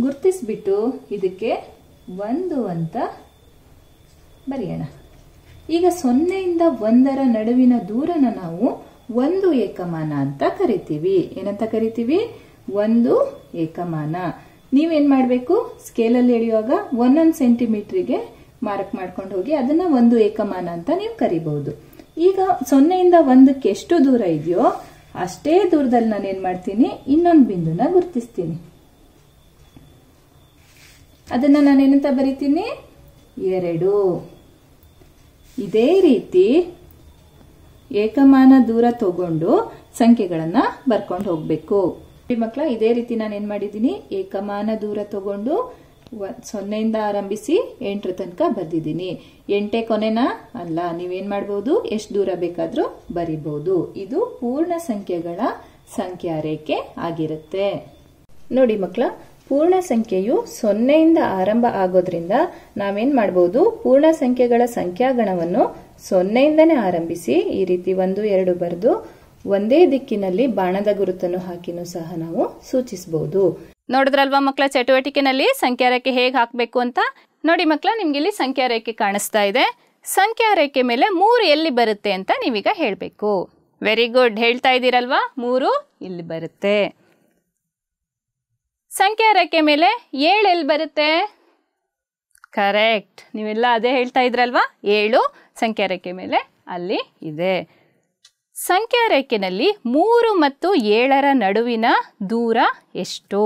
ಗುರ್ತಿಸ್ಬಿಟ್ಟು ಇದಕ್ಕೆ 1 ಅಂತ ಬರೆಯೋಣ. ಈಗ 0ಯಿಂದ 1ರ ನಡುವಿನ ದೂರನ ನಾವು ಒಂದು ಏಕಮಾನ ಅಂತ ಕರಿತೀವಿ. ಏನಂತ ಕರಿತೀವಿ? ಒಂದು ಏಕಮಾನ. ನೀವೇನ್ ಮಾಡಬೇಕು? ಸ್ಕೇಲಲ್ಲಿ ಎಳೆಯುವಾಗ 1 ಸೆಂಟಿಮೀಟರ್ಗೆ ಮಾರ್ಕ್ ಮಾಡ್ಕೊಂಡು ಹೋಗಿ ಅದನ್ನ ಒಂದು ಏಕಮಾನ ಅಂತ ನೀವು ಕರಿಬಹುದು. ಈಗ 0ಯಿಂದ 1ಕ್ಕೆ ಎಷ್ಟು ದೂರ ಇದೆಯೋ ಅಷ್ಟೇ ದೂರದಲ್ಲಿ ನಾನು ಏನ್ ಮಾಡ್ತೀನಿ? ಇನ್ನೊಂದು ಬಿಂದುನ ಗುರ್ತಿಸ್ತೀನಿ. ಅದನ್ನ ನಾನೇನಂತ ಬರಿತೀನಿ? 2. ಇದೇ ರೀತಿ ಏಕಮಾನ ದೂರ ತಗೊಂಡು ಸಂಖ್ಯೆಗಳನ್ನ ಬರ್ಕೊಂಡು ಹೋಗ್ಬೇಕು. ಮಕ್ಕಳ, ಇದೇ ರೀತಿ ನಾನು ಏನ್ ಮಾಡಿದ್ದೀನಿ? ಏಕಮಾನ ದೂರ ತಗೊಂಡು 0ಯಿಂದ ಆರಂಭಿಸಿ 8ರ ತನಕ ಬರ್ದಿದ್ದೀನಿ. 8 ಕೊನೆನಾ? ಅಲ್ಲ. ನೀವೇನ್ ಮಾಡಬಹುದು? ಎಷ್ಟು ದೂರ ಬೇಕಾದ್ರೂ ಬರಿಬಹುದು. ಇದು ಪೂರ್ಣ ಸಂಖ್ಯೆಗಳ ಸಂಖ್ಯಾ ರೇಖೆ ಆಗಿರುತ್ತೆ. ನೋಡಿ ಮಕ್ಕಳ, ಪೂರ್ಣ ಸಂಖ್ಯೆಯು 0ಯಿಂದ ಆರಂಭ ಆಗೋದ್ರಿಂದ ನಾವೇನ್ ಮಾಡಬಹುದು? ಪೂರ್ಣ ಸಂಖ್ಯೆಗಳ ಸಂಖ್ಯಾಗಣವನ್ನು 0ಇಂದನೇ ಆರಂಭಿಸಿ ಈ ರೀತಿ 1, 2 ಬರೆದು ಒಂದೇ ದಿಕ್ಕಿನಲ್ಲಿ ಬಾಣದ ಗುರುತನ್ನು ಹಾಕಿನೂ ಸಹ ನಾವು ಸೂಚಿಸಬಹುದು. ನೋಡಿದ್ರಲ್ವಾ ಮಕ್ಕಳ, ಚಟುವಟಿಕೆನಲ್ಲಿ ಸಂಖ್ಯಾ ರೇಖೆ ಹೇಗೆ ಹಾಕಬೇಕು ಅಂತ. ನೋಡಿ ಮಕ್ಕಳ, ನಿಮ್ಗೆ ಇಲ್ಲಿ ಸಂಖ್ಯಾ ರೇಖೆ ಕಾಣಿಸ್ತಾ ಇದೆ. ಸಂಖ್ಯಾ ರೇಖೆ ಮೇಲೆ 3 ಎಲ್ಲಿ ಬರುತ್ತೆ ಅಂತ ನೀವೀಗ ಹೇಳಬೇಕು. ವೆರಿ ಗುಡ್, ಹೇಳ್ತಾ ಇದ್ದೀರಲ್ವಾ? 3 ಇಲ್ಲಿ ಬರುತ್ತೆ. ಸಂಖ್ಯಾ ರೇಖೆ ಮೇಲೆ 7 ಎಲ್ಲಿ ಬರುತ್ತೆ? ಕರೆಕ್ಟ್, ನೀವೆಲ್ಲ ಅದೇ ಹೇಳ್ತಾ ಇದ್ರಲ್ವಾ? 7 ಸಂಖ್ಯಾ ರೇಖೆ ಮೇಲೆ ಅಲ್ಲಿ ಇದೆ. ಸಂಖ್ಯಾ ರೇಖೆನಲ್ಲಿ 3 ಮತ್ತು 7ರ ನಡುವಿನ ದೂರ ಎಷ್ಟು?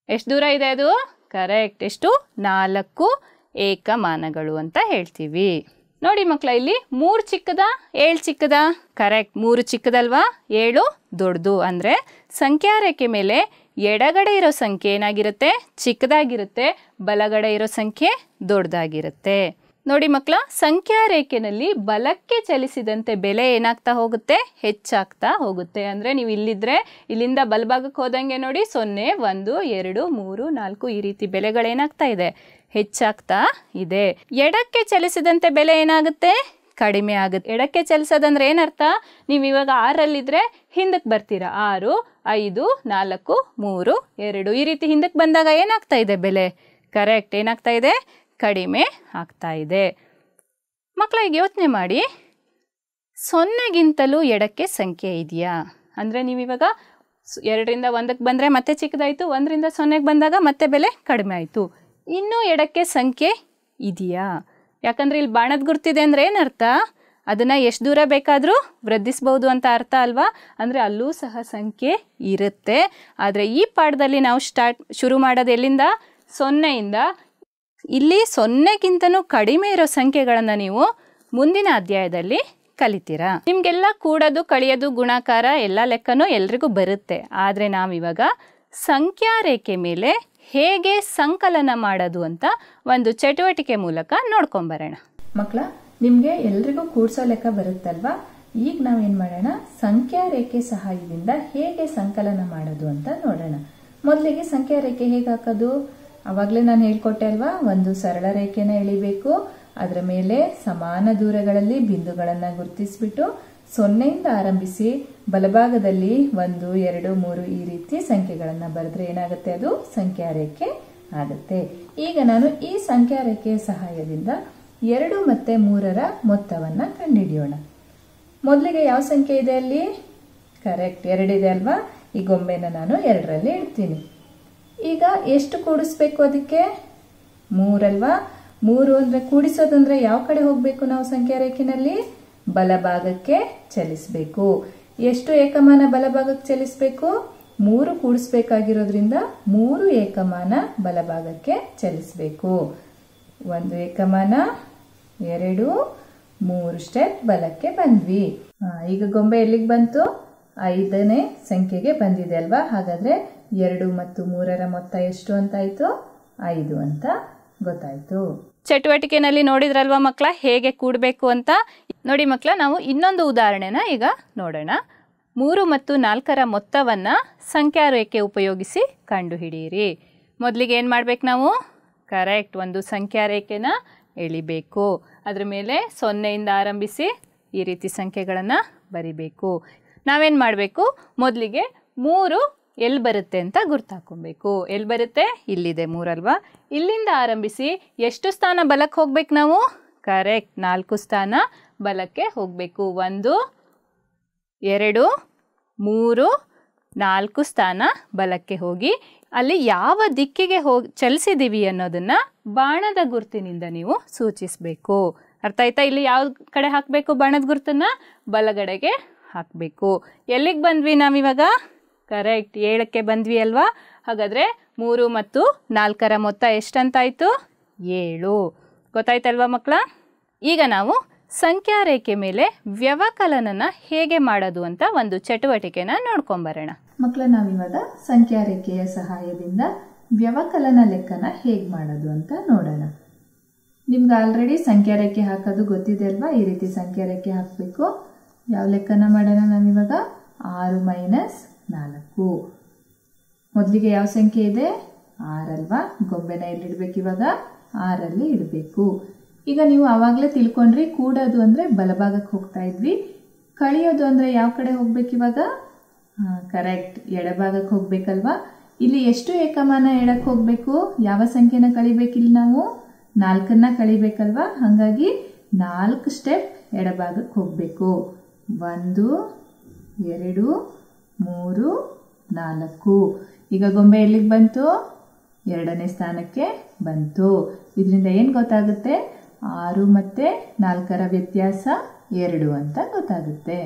ಎಷ್ಟು ದೂರ ಇದೆ ಅದು? ಕರೆಕ್ಟ್. ಎಷ್ಟು? 4 ಏಕಮಾನಗಳು ಅಂತ ಹೇಳ್ತೀವಿ. ನೋಡಿ ಮಕ್ಕಳ, ಇಲ್ಲಿ 3 ಚಿಕ್ಕದ 7 ಚಿಕ್ಕದ? ಕರೆಕ್ಟ್, 3 ಚಿಕ್ಕದಲ್ವಾ? 7 ದೊಡ್ಡದು. ಅಂದರೆ ಸಂಖ್ಯಾ ರೇಖೆ ಮೇಲೆ ಎಡಗಡೆ ಇರೋ ಸಂಖ್ಯೆ ಏನಾಗಿರುತ್ತೆ? ಚಿಕ್ಕದಾಗಿರುತ್ತೆ. ಬಲಗಡೆ ಇರೋ ಸಂಖ್ಯೆ ದೊಡ್ಡದಾಗಿರುತ್ತೆ. ನೋಡಿ ಮಕ್ಕಳ, ಸಂಖ್ಯಾ ರೇಖೆನಲ್ಲಿ ಬಲಕ್ಕೆ ಚಲಿಸಿದಂತೆ ಬೆಲೆ ಏನಾಗ್ತಾ ಹೋಗುತ್ತೆ? ಹೆಚ್ಚಾಗ್ತಾ ಹೋಗುತ್ತೆ. ಅಂದರೆ ನೀವು ಇಲ್ಲಿದ್ರೆ ಇಲ್ಲಿಂದ ಬಲಭಾಗಕ್ಕೆ ಹೋದಂಗೆ ನೋಡಿ 0, 1, 2, 3, 4 ಈ ರೀತಿ ಬೆಲೆಗಳೇನಾಗ್ತಾ ಇದೆ? ಹೆಚ್ಚಾಗ್ತಾ ಇದೆ. ಎಡಕ್ಕೆ ಚಲಿಸಿದಂತೆ ಬೆಲೆ ಏನಾಗುತ್ತೆ? ಕಡಿಮೆ ಆಗುತ್ತೆ. ಎಡಕ್ಕೆ ಚಲಿಸೋದಂದ್ರೆ ಏನರ್ಥ? ನೀವು ಇವಾಗ 6ರಲ್ಲಿದ್ರೆ ಹಿಂದಕ್ಕೆ ಬರ್ತೀರಾ. 6, 5, 4, 3, 2 ಈ ರೀತಿ ಹಿಂದಕ್ಕೆ ಬಂದಾಗ ಏನಾಗ್ತಾ ಇದೆ ಬೆಲೆ? ಕರೆಕ್ಟ್, ಏನಾಗ್ತಾ ಇದೆ? ಕಡಿಮೆ ಆಗ್ತಾ ಇದೆ. ಮಕ್ಕಳ, ಈಗ ಯೋಚನೆ ಮಾಡಿ, 0ಗಿಂತಲೂ ಎಡಕ್ಕೆ ಸಂಖ್ಯೆ ಇದೆಯಾ? ಅಂದರೆ ನೀವಿವಾಗ 2ರಿಂದ 1ಕ್ಕೆ ಬಂದರೆ ಮತ್ತೆ ಚಿಕ್ಕದಾಯಿತು, 1ರಿಂದ 0ಗೆ ಬಂದಾಗ ಮತ್ತೆ ಬೆಲೆ ಕಡಿಮೆ ಆಯಿತು. ಇನ್ನೂ ಎಡಕ್ಕೆ ಸಂಖ್ಯೆ ಇದೆಯಾ? ಯಾಕಂದರೆ ಇಲ್ಲಿ ಬಾಣದ ಗುರ್ತಿದೆ ಅಂದರೆ ಏನರ್ಥ? ಅದನ್ನು ಎಷ್ಟು ದೂರ ಬೇಕಾದರೂ ವೃದ್ಧಿಸ್ಬೋದು ಅಂತ ಅರ್ಥ ಅಲ್ವಾ? ಅಂದರೆ ಅಲ್ಲೂ ಸಹ ಸಂಖ್ಯೆ ಇರುತ್ತೆ. ಆದರೆ ಈ ಪಾಠದಲ್ಲಿ ನಾವು ಶುರು ಮಾಡೋದು ಎಲ್ಲಿಂದ? 0ಇಂದ. ಇಲ್ಲಿ 0ಗಿಂತನೂ ಕಡಿಮೆ ಇರೋ ಸಂಖ್ಯೆಗಳನ್ನು ನೀವು ಮುಂದಿನ ಅಧ್ಯಾಯದಲ್ಲಿ ಕಲಿತೀರಾ. ನಿಮಗೆಲ್ಲ ಕೂಡೋದು, ಕಳೆಯೋದು, ಗುಣಾಕಾರ ಎಲ್ಲ ಲೆಕ್ಕನೂ ಎಲ್ರಿಗೂ ಬರುತ್ತೆ. ಆದರೆ ನಾವಿವಾಗ ಸಂಖ್ಯಾ ರೇಖೆ ಮೇಲೆ ಹೇಗೆ ಸಂಕಲನ ಮಾಡೋದು ಅಂತ ಒಂದು ಚಟುವಟಿಕೆ ಮೂಲಕ ನೋಡ್ಕೊಂಬರೋಣ. ಮಕ್ಕಳ, ನಿಮಗೆ ಎಲ್ರಿಗೂ ಕೂಡ್ಸೋ ಲೆಕ್ಕ ಬರುತ್ತಲ್ವಾ? ಈಗ ನಾವೇನ್ ಮಾಡೋಣ? ಸಂಖ್ಯಾ ರೇಖೆ ಸಹಾಯದಿಂದ ಹೇಗೆ ಸಂಕಲನ ಮಾಡೋದು ಅಂತ ನೋಡೋಣ. ಮೊದಲಿಗೆ ಸಂಖ್ಯಾ ರೇಖೆ ಹೇಗೆ ಹಾಕೋದು? ಅವಾಗಲೇ ನಾನು ಹೇಳ್ಕೊಟ್ಟೆ ಅಲ್ವಾ? ಒಂದು ಸರಳ ರೇಖೆನ ಎಳಿಬೇಕು. ಅದರ ಮೇಲೆ ಸಮಾನ ದೂರಗಳಲ್ಲಿ ಬಿಂದುಗಳನ್ನ ಗುರುತಿಸ್ಬಿಟ್ಟು 0ಇಂದ ಆರಂಭಿಸಿ ಬಲಭಾಗದಲ್ಲಿ 1, 2, 3 ಈ ರೀತಿ ಸಂಖ್ಯೆಗಳನ್ನ ಬರೆದ್ರೆ ಏನಾಗುತ್ತೆ? ಅದು ಸಂಖ್ಯಾ ರೇಖೆ ಆಗುತ್ತೆ. ಈಗ ನಾನು ಈ ಸಂಖ್ಯಾ ರೇಖೆಯ ಸಹಾಯದಿಂದ 2 ಮತ್ತು 3ರ ಮೊತ್ತವನ್ನ ಕಂಡುಹಿಡಿಯೋಣ. ಮೊದಲಿಗೆ ಯಾವ ಸಂಖ್ಯೆ ಇದೆ ಅಲ್ಲಿ? ಕರೆಕ್ಟ್, 2 ಇದೆ ಅಲ್ವಾ? ಈ ಗೊಂಬೆನ ನಾನು 2ರಲ್ಲಿ ಇಡ್ತೀನಿ. ಈಗ ಎಷ್ಟು ಕೂಡಿಸ್ಬೇಕು ಅದಕ್ಕೆ? 3 ಅಲ್ವಾ? 3 ಅಂದ್ರೆ ಕೂಡಿಸೋದಂದ್ರೆ ಯಾವ ಕಡೆ ಹೋಗ್ಬೇಕು ನಾವು ಸಂಖ್ಯಾ ರೇಖೆನಲ್ಲಿ? ಬಲಭಾಗಕ್ಕೆ ಚಲಿಸಬೇಕು. ಎಷ್ಟು ಏಕಮಾನ ಬಲಭಾಗಕ್ಕೆ ಚಲಿಸಬೇಕು? 3 ಕೂಡಿಸ್ಬೇಕಾಗಿರೋದ್ರಿಂದ 3 ಏಕಮಾನ ಬಲಭಾಗಕ್ಕೆ ಚಲಿಸಬೇಕು. 1 ಏಕಮಾನ, 2, 3 ಸ್ಟೆಪ್ ಬಲಕ್ಕೆ ಬಂದ್ವಿ. ಈಗ ಗೊಂಬೆ ಎಲ್ಲಿಗೆ ಬಂತು? 5ನೇ ಸಂಖ್ಯೆಗೆ ಬಂದಿದೆ ಅಲ್ವಾ? ಹಾಗಾದ್ರೆ 2 ಮತ್ತು 3ರ ಮೊತ್ತ ಎಷ್ಟು ಅಂತಾಯ್ತು? 5 ಅಂತ ಗೊತ್ತಾಯ್ತು. ಚಟುವಟಿಕೆನಲ್ಲಿ ನೋಡಿದ್ರಲ್ವಾ ಮಕ್ಕಳ ಹೇಗೆ ಕೂಡಬೇಕು ಅಂತ? ನೋಡಿ ಮಕ್ಕಳ, ನಾವು ಇನ್ನೊಂದು ಉದಾಹರಣೆನ ಈಗ ನೋಡೋಣ. 3 ಮತ್ತು 4ರ ಮೊತ್ತವನ್ನು ಸಂಖ್ಯಾ ರೇಖೆ ಉಪಯೋಗಿಸಿ ಕಂಡುಹಿಡಿಯಿರಿ. ಮೊದಲಿಗೆ ಏನು ಮಾಡ್ಬೇಕು ನಾವು? ಕರೆಕ್ಟ್, ಒಂದು ಸಂಖ್ಯಾ ರೇಖೆನ ಎಳಿಬೇಕು. ಅದರ ಮೇಲೆ 0ಇಂದ ಆರಂಭಿಸಿ ಈ ರೀತಿ ಸಂಖ್ಯೆಗಳನ್ನು ಬರಿಬೇಕು. ನಾವೇನು ಮಾಡಬೇಕು, ಮೊದಲಿಗೆ 3 ಎಲ್ಲಿ ಬರುತ್ತೆ ಅಂತ ಗುರ್ತಾಕೊಬೇಕು. ಎಲ್ಲಿ ಬರುತ್ತೆ? ಇಲ್ಲಿದೆ 3 ಅಲ್ವಾ. ಇಲ್ಲಿಂದ ಆರಂಭಿಸಿ ಎಷ್ಟು ಸ್ಥಾನ ಬಲಕ್ಕೆ ಹೋಗ್ಬೇಕು ನಾವು? ಕರೆಕ್ಟ್, 4 ಸ್ಥಾನ ಬಲಕ್ಕೆ ಹೋಗಬೇಕು. 1 2 3 4 ಸ್ಥಾನ ಬಲಕ್ಕೆ ಹೋಗಿ ಅಲ್ಲಿ ಯಾವ ದಿಕ್ಕಿಗೆ ಚಲಿಸಿದ್ದೀವಿ ಅನ್ನೋದನ್ನು ಬಾಣದ ಗುರುತಿನಿಂದ ನೀವು ಸೂಚಿಸಬೇಕು. ಅರ್ಥ ಆಯ್ತಾ? ಇಲ್ಲಿ ಯಾವ ಕಡೆ ಹಾಕಬೇಕು ಬಾಣದ ಗುರುತನ್ನು? ಬಲಗಡೆಗೆ ಹಾಕಬೇಕು. ಎಲ್ಲಿಗೆ ಬಂದ್ವಿ ನಾವಿವಾಗ? ಕರೆಕ್ಟ್, 7ಕ್ಕೆ ಬಂದ್ವಿ ಅಲ್ವಾ. ಹಾಗಾದರೆ 3 ಮತ್ತು 4ರ ಮೊತ್ತ ಎಷ್ಟಂತಾಯಿತು? 7. ಗೊತ್ತಾಯ್ತಲ್ವಾ ಮಕ್ಕಳ? ಈಗ ನಾವು ಸಂಖ್ಯಾ ರೇಖೆ ಮೇಲೆ ವ್ಯವಕಲನನ ಹೇಗೆ ಮಾಡೋದು ಅಂತ ಒಂದು ಚಟುವಟಿಕೆನ ನೋಡ್ಕೊಂಬರೋಣ. ಮಕ್ಕಳ, ನಾವಿವಾಗ ಸಂಖ್ಯಾ ರೇಖೆಯ ಸಹಾಯದಿಂದ ವ್ಯವಕಲನ ಲೆಕ್ಕನ ಹೇಗೆ ಮಾಡೋದು ಅಂತ ನೋಡೋಣ. ನಿಮ್ಗೆ ಆಲ್ರೆಡಿ ಸಂಖ್ಯಾ ರೇಖೆ ಹಾಕೋದು ಗೊತ್ತಿದೆ ಅಲ್ವಾ. ಈ ರೀತಿ ಸಂಖ್ಯಾ ರೇಖೆ ಹಾಕಬೇಕು. ಯಾವ ಲೆಕ್ಕನ ಮಾಡೋಣ ನಾವಿವಾಗ? 6 - 4. ಮೊದಲಿಗೆ ಯಾವ ಸಂಖ್ಯೆ ಇದೆ? 6 ಅಲ್ವಾ. ಗೊಂಬೆನ ಎಲ್ಲಿಡ್ಬೇಕು ಇವಾಗ? 6ರಲ್ಲಿ ಇಡಬೇಕು. ಈಗ ನೀವು ಆವಾಗಲೇ ತಿಳ್ಕೊಂಡ್ರಿ, ಕೂಡೋದು ಅಂದರೆ ಬಲಭಾಗಕ್ಕೆ ಹೋಗ್ತಾ ಇದ್ವಿ, ಕಳಿಯೋದು ಅಂದರೆ ಯಾವ ಕಡೆ ಹೋಗ್ಬೇಕು ಇವಾಗ? ಕರೆಕ್ಟ್, ಎಡಭಾಗಕ್ಕೆ ಹೋಗ್ಬೇಕಲ್ವಾ. ಇಲ್ಲಿ ಎಷ್ಟು ಏಕಮಾನ ಎಡಕ್ಕೆ ಹೋಗಬೇಕು? ಯಾವ ಸಂಖ್ಯೆನ ಕಳಿಬೇಕಿಲ್ಲಿ ನಾವು? 4ನ್ನ ಕಳಿಬೇಕಲ್ವಾ. ಹಾಗಾಗಿ 4 ಸ್ಟೆಪ್ ಎಡಭಾಗಕ್ಕೆ ಹೋಗಬೇಕು. 1 2 3 4. ಈಗ ಗೊಂಬೆ ಎಲ್ಲಿಗೆ ಬಂತು? 2ನೇ ಸ್ಥಾನಕ್ಕೆ ಬಂತು. ಇದರಿಂದ ಏನು ಗೊತ್ತಾಗುತ್ತೆ? 6 ಮತ್ತು 4ರ ವ್ಯತ್ಯಾಸ 2 ಅಂತ ಗೊತ್ತಾಗುತ್ತೆ.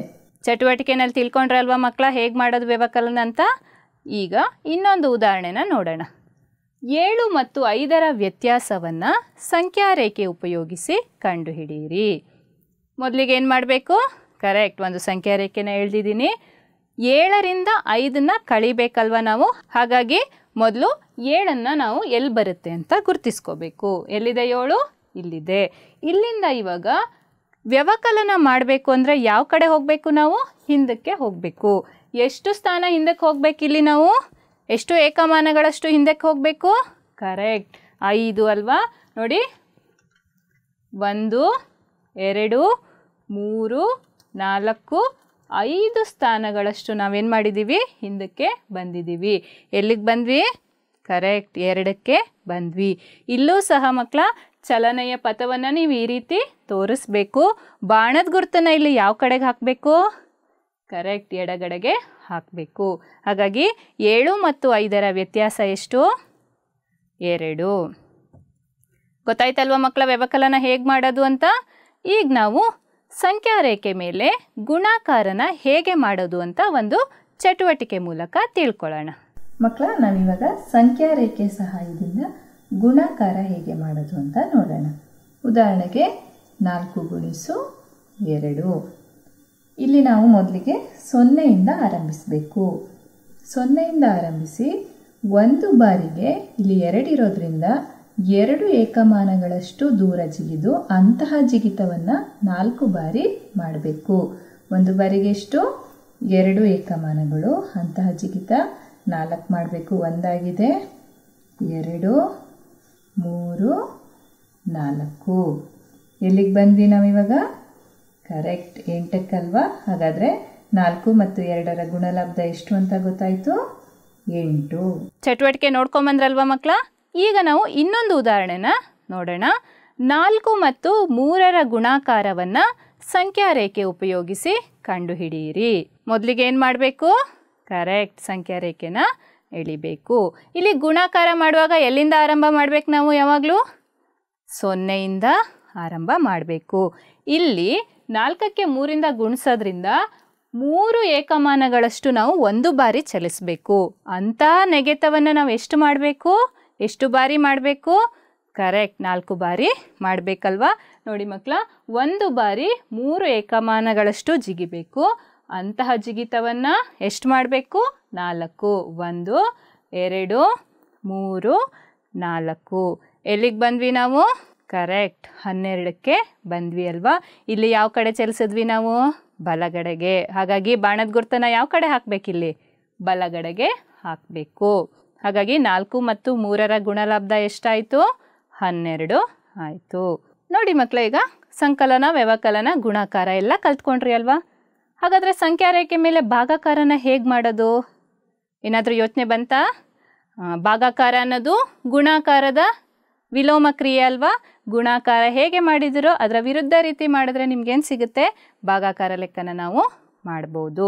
ಚಟುವಟಿಕೆನಲ್ಲಿ ತಿಳ್ಕೊಂಡ್ರಲ್ವಾ ಮಕ್ಕಳ ಹೇಗೆ ಮಾಡೋದು ವ್ಯವಕಲನ ಅಂತ? ಈಗ ಇನ್ನೊಂದು ಉದಾಹರಣೆನ ನೋಡೋಣ. 7 ಮತ್ತು 5ರ ವ್ಯತ್ಯಾಸವನ್ನು ಸಂಖ್ಯಾ ರೇಖೆ ಉಪಯೋಗಿಸಿ ಕಂಡುಹಿಡಿಯಿರಿ. ಮೊದಲಿಗೆ ಏನು ಮಾಡಬೇಕು? ಕರೆಕ್ಟ್, ಒಂದು ಸಂಖ್ಯಾ ರೇಖೆನ ಎಳೆದಿದ್ದೀನಿ. 7ರಿಂದ 5ನ್ನ ಕಳಿಬೇಕಲ್ವ ನಾವು. ಹಾಗಾಗಿ ಮೊದಲು 7ಅನ್ನು ನಾವು ಎಲ್ಲಿ ಬರುತ್ತೆ ಅಂತ ಗುರ್ತಿಸ್ಕೋಬೇಕು. ಎಲ್ಲಿದೆ 7? ಇಲ್ಲಿದೆ. ಇಲ್ಲಿಂದ ಇವಾಗ ವ್ಯವಕಲನ ಮಾಡಬೇಕು ಅಂದರೆ ಯಾವ ಕಡೆ ಹೋಗಬೇಕು ನಾವು? ಹಿಂದಕ್ಕೆ ಹೋಗಬೇಕು. ಎಷ್ಟು ಸ್ಥಾನ ಹಿಂದಕ್ಕೆ ಹೋಗ್ಬೇಕು ಇಲ್ಲಿ ನಾವು? ಎಷ್ಟು ಏಕಮಾನಗಳಷ್ಟು ಹಿಂದಕ್ಕೆ ಹೋಗಬೇಕು? ಕರೆಕ್ಟ್, 5 ಅಲ್ವಾ. ನೋಡಿ, 1 2 3 4 5 ಸ್ಥಾನಗಳಷ್ಟು ನಾವೇನು ಮಾಡಿದ್ದೀವಿ? ಹಿಂದಕ್ಕೆ ಬಂದಿದ್ದೀವಿ. ಎಲ್ಲಿಗೆ ಬಂದ್ವಿ? ಕರೆಕ್ಟ್, 2ಕ್ಕೆ ಬಂದ್ವಿ. ಇಲ್ಲೂ ಸಹ ಮಕ್ಕಳ ಚಲನೆಯ ಪಥವನ್ನು ನೀವು ಈ ರೀತಿ ತೋರಿಸ್ಬೇಕು. ಬಾಣದ ಗುರುತನ್ನು ಇಲ್ಲಿ ಯಾವ ಕಡೆಗೆ ಹಾಕಬೇಕು? ಕರೆಕ್ಟ್, ಎಡಗಡೆಗೆ ಹಾಕಬೇಕು. ಹಾಗಾಗಿ 7 ಮತ್ತು 5ರ ವ್ಯತ್ಯಾಸ ಎಷ್ಟು? 2. ಗೊತ್ತಾಯ್ತಲ್ವ ಮಕ್ಕಳ ವ್ಯವಕಲನ ಹೇಗೆ ಮಾಡೋದು ಅಂತ? ಈಗ ನಾವು ಸಂಖ್ಯಾ ರೇಖೆ ಮೇಲೆ ಗುಣಾಕಾರನ ಹೇಗೆ ಮಾಡೋದು ಅಂತ ಒಂದು ಚಟುವಟಿಕೆ ಮೂಲಕ ತಿಳ್ಕೊಳ್ಳೋಣ. ಮಕ್ಕಳ, ನಾವಿವಾಗ ಸಂಖ್ಯಾ ರೇಖೆ ಸಹಾಯದಿಂದ ಗುಣಾಕಾರ ಹೇಗೆ ಮಾಡೋದು ಅಂತ ನೋಡೋಣ. ಉದಾಹರಣೆಗೆ 4 × 2. ಇಲ್ಲಿ ನಾವು ಮೊದಲಿಗೆ 0ಇಂದ ಆರಂಭಿಸಬೇಕು. 0ಇಂದ ಆರಂಭಿಸಿ ಒಂದು ಬಾರಿಗೆ ಇಲ್ಲಿ 2 ಇರೋದ್ರಿಂದ 2 ಏಕಮಾನಗಳಷ್ಟು ದೂರ ಜಿಗಿದು ಅಂತಹ ಜಿಗಿತವನ್ನು 4 ಬಾರಿ ಮಾಡಬೇಕು. ಒಂದು ಬಾರಿಗೆ ಎಷ್ಟು? 2 ಏಕಮಾನಗಳು. ಅಂತಹ ಜಿಗಿತ 4 ಮಾಡಬೇಕು. 1 ಆಗಿದೆ, 2 3 4. ಎಲ್ಲಿಗೆ ಬಂದ್ವಿ ನಾವಿವಾಗ? ಕರೆಕ್ಟ್, 8ಕ್ಕಲ್ವಾ. ಹಾಗಾದರೆ 4 ಮತ್ತು 2ರ ಗುಣಲಬ್ಧ ಎಷ್ಟು ಅಂತ ಗೊತ್ತಾಯಿತು? 8. ಚಟುವಟಿಕೆ ನೋಡ್ಕೊಂಬಂದ್ರಲ್ವಾ ಮಕ್ಕಳ? ಈಗ ನಾವು ಇನ್ನೊಂದು ಉದಾಹರಣೆನ ನೋಡೋಣ. 4 ಮತ್ತು 3ರ ಗುಣಾಕಾರವನ್ನು ಸಂಖ್ಯಾ ರೇಖೆ ಉಪಯೋಗಿಸಿ ಕಂಡುಹಿಡಿಯಿರಿ. ಮೊದಲಿಗೆ ಏನು ಮಾಡಬೇಕು? ಕರೆಕ್ಟ್, ಸಂಖ್ಯಾ ರೇಖೆನ ಎಳಿಬೇಕು. ಇಲ್ಲಿ ಗುಣಾಕಾರ ಮಾಡುವಾಗ ಎಲ್ಲಿಂದ ಆರಂಭ ಮಾಡಬೇಕು ನಾವು? ಯಾವಾಗಲೂ 0ಇಂದ ಆರಂಭ ಮಾಡಬೇಕು. ಇಲ್ಲಿ 4ಕ್ಕೆ 3ರಿಂದ ಗುಣಿಸೋದ್ರಿಂದ 3 ಏಕಮಾನಗಳಷ್ಟು ನಾವು ಒಂದು ಬಾರಿ ಚಲಿಸಬೇಕು. ಅಂತಹ ನೆಗೆತವನ್ನು ನಾವು ಎಷ್ಟು ಮಾಡಬೇಕು? ಎಷ್ಟು ಬಾರಿ ಮಾಡಬೇಕು? ಕರೆಕ್ಟ್, 4 ಬಾರಿ ಮಾಡಬೇಕಲ್ವಾ. ನೋಡಿ ಮಕ್ಕಳ, ಒಂದು ಬಾರಿ 3 ಏಕಮಾನಗಳಷ್ಟು ಜಿಗಿಬೇಕು. ಅಂತಹ ಜಿಗಿತವನ್ನು ಎಷ್ಟು ಮಾಡಬೇಕು? 4. 1 2 3 4. ಎಲ್ಲಿಗೆ ಬಂದ್ವಿ ನಾವು? ಕರೆಕ್ಟ್, 12ಕ್ಕೆ ಬಂದ್ವಿ ಅಲ್ವಾ. ಇಲ್ಲಿ ಯಾವ ಕಡೆ ಚಲಿಸಿದ್ವಿ ನಾವು? ಬಲಗಡೆಗೆ. ಹಾಗಾಗಿ ಬಾಣದ ಗುರುತನ್ನು ಯಾವ ಕಡೆ ಹಾಕಬೇಕಿಲ್ಲಿ? ಬಲಗಡೆಗೆ ಹಾಕಬೇಕು. ಹಾಗಾಗಿ 4 ಮತ್ತು 3ರ ಗುಣಲಬ್ಧ ಎಷ್ಟಾಯಿತು? 12 ಆಯಿತು. ನೋಡಿ ಮಕ್ಕಳೇ, ಈಗ ಸಂಕಲನ, ವ್ಯವಕಲನ, ಗುಣಾಕಾರ ಎಲ್ಲ ಕಲ್ತ್ಕೊಂಡ್ರಿ ಅಲ್ವಾ? ಹಾಗಾದರೆ ಸಂಖ್ಯಾ ರೇಖೆ ಮೇಲೆ ಭಾಗಾಕಾರನ ಹೇಗೆ ಮಾಡೋದು? ಏನಾದರೂ ಯೋಚನೆ ಬಂತಾ? ಭಾಗಾಕಾರ ಅನ್ನೋದು ಗುಣಾಕಾರದ ವಿಲೋಮ ಕ್ರಿಯೆ ಅಲ್ವಾ? ಗುಣಾಕಾರ ಹೇಗೆ ಮಾಡಿದಿರೋ ಅದರ ವಿರುದ್ಧ ರೀತಿ ಮಾಡಿದ್ರೆ ನಿಮ್ಗೇನು ಸಿಗುತ್ತೆ? ಭಾಗಾಕಾರ ಲೆಕ್ಕನ ನಾವು ಮಾಡ್ಬೋದು.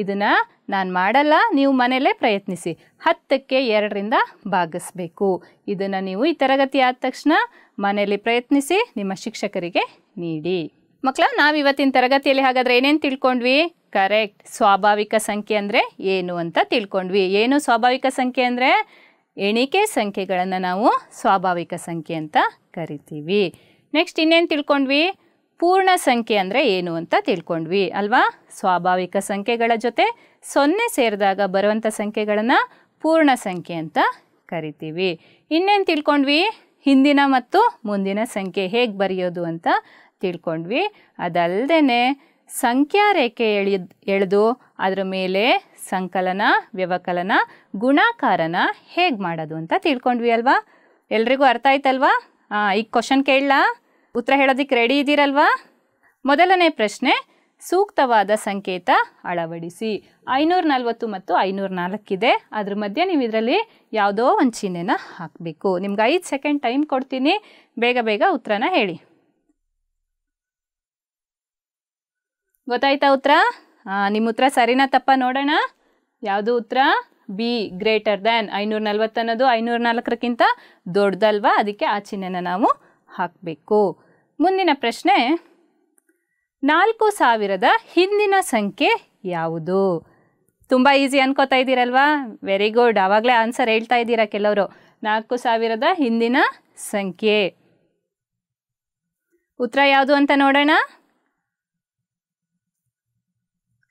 ಇದನ್ನು ನಾನು ಮಾಡಲ್ಲ, ನೀವು ಮನೆಯಲ್ಲೇ ಪ್ರಯತ್ನಿಸಿ. 10ಕ್ಕೆ 2ರಿಂದ ಭಾಗಿಸ್ಬೇಕು. ಇದನ್ನು ನೀವು ಈ ತರಗತಿ ಆದ ತಕ್ಷಣ ಮನೆಯಲ್ಲಿ ಪ್ರಯತ್ನಿಸಿ ನಿಮ್ಮ ಶಿಕ್ಷಕರಿಗೆ ನೀಡಿ. ಮಕ್ಕಳ, ನಾವು ಇವತ್ತಿನ ತರಗತಿಯಲ್ಲಿ ಹಾಗಾದರೆ ಏನೇನು ತಿಳ್ಕೊಂಡ್ವಿ? ಕರೆಕ್ಟ್, ಸ್ವಾಭಾವಿಕ ಸಂಖ್ಯೆ ಅಂದರೆ ಏನು ಅಂತ ತಿಳ್ಕೊಂಡ್ವಿ. ಏನು ಸ್ವಾಭಾವಿಕ ಸಂಖ್ಯೆ ಅಂದರೆ? ಎಣಿಕೆ ಸಂಖ್ಯೆಗಳನ್ನು ನಾವು ಸ್ವಾಭಾವಿಕ ಸಂಖ್ಯೆ ಅಂತ ಕರಿತೀವಿ. ನೆಕ್ಸ್ಟ್ ಇನ್ನೇನು ತಿಳ್ಕೊಂಡ್ವಿ? ಪೂರ್ಣ ಸಂಖ್ಯೆ ಅಂದರೆ ಏನು ಅಂತ ತಿಳ್ಕೊಂಡ್ವಿ ಅಲ್ವಾ? ಸ್ವಾಭಾವಿಕ ಸಂಖ್ಯೆಗಳ ಜೊತೆ 0 ಸೇರಿದಾಗ ಬರುವಂಥ ಸಂಖ್ಯೆಗಳನ್ನು ಪೂರ್ಣ ಸಂಖ್ಯೆ ಅಂತ ಕರಿತೀವಿ. ಇನ್ನೇನು ತಿಳ್ಕೊಂಡ್ವಿ? ಹಿಂದಿನ ಮತ್ತು ಮುಂದಿನ ಸಂಖ್ಯೆ ಹೇಗೆ ಬರೆಯೋದು ಅಂತ ತಿಳ್ಕೊಂಡ್ವಿ. ಅದಲ್ಲದೆ ಸಂಖ್ಯಾ ರೇಖೆ ಎಳೆದು ಅದರ ಮೇಲೆ ಸಂಕಲನ, ವ್ಯವಕಲನ, ಗುಣಾಕಾರನ ಹೇಗೆ ಮಾಡೋದು ಅಂತ ತಿಳ್ಕೊಂಡ್ವಿ ಅಲ್ವಾ? ಎಲ್ರಿಗೂ ಅರ್ಥ ಆಯ್ತಲ್ವಾ? ಈಗ ಕ್ವಶನ್ ಕೇಳಲಾ? ಉತ್ತರ ಹೇಳೋದಕ್ಕೆ ರೆಡಿ ಇದ್ದೀರಲ್ವಾ? ಮೊದಲನೇ ಪ್ರಶ್ನೆ, ಸೂಕ್ತವಾದ ಸಂಕೇತ ಅಳವಡಿಸಿ. 540 ಮತ್ತು 504 ಇದೆ. ಅದ್ರ ಮಧ್ಯೆ ನೀವು ಇದರಲ್ಲಿ ಯಾವುದೋ ಒಂದು ಚಿಹ್ನೆನ ಹಾಕಬೇಕು. ನಿಮ್ಗೆ 5 ಸೆಕೆಂಡ್ ಟೈಮ್ ಕೊಡ್ತೀನಿ, ಬೇಗ ಬೇಗ ಉತ್ತರನ ಹೇಳಿ. ಗೊತ್ತಾಯ್ತಾ ಉತ್ತರ? ನಿಮ್ಮ ಉತ್ತರ ಸರಿನಾ ತಪ್ಪ ನೋಡೋಣ. ಯಾವುದು ಉತ್ತರ? B, greater than. 540 ಅನ್ನೋದು 504ಕ್ಕಿಂತ ದೊಡ್ಡದಲ್ವಾ? ಅದಕ್ಕೆ ಆ ಚಿಹ್ನೆನ ನಾವು ಹಾಕಬೇಕು. ಮುಂದಿನ ಪ್ರಶ್ನೆ, 4000ದ ಹಿಂದಿನ ಸಂಖ್ಯೆ ಯಾವುದು? ತುಂಬ ಈಸಿ ಅನ್ಕೋತಾ ಇದ್ದೀರಲ್ವಾ? ವೆರಿ ಗುಡ್, ಆವಾಗಲೇ ಆನ್ಸರ್ ಹೇಳ್ತಾ ಇದ್ದೀರಾ ಕೆಲವರು. 4000ದ ಹಿಂದಿನ ಸಂಖ್ಯೆ ಉತ್ತರ ಯಾವುದು ಅಂತ ನೋಡೋಣ.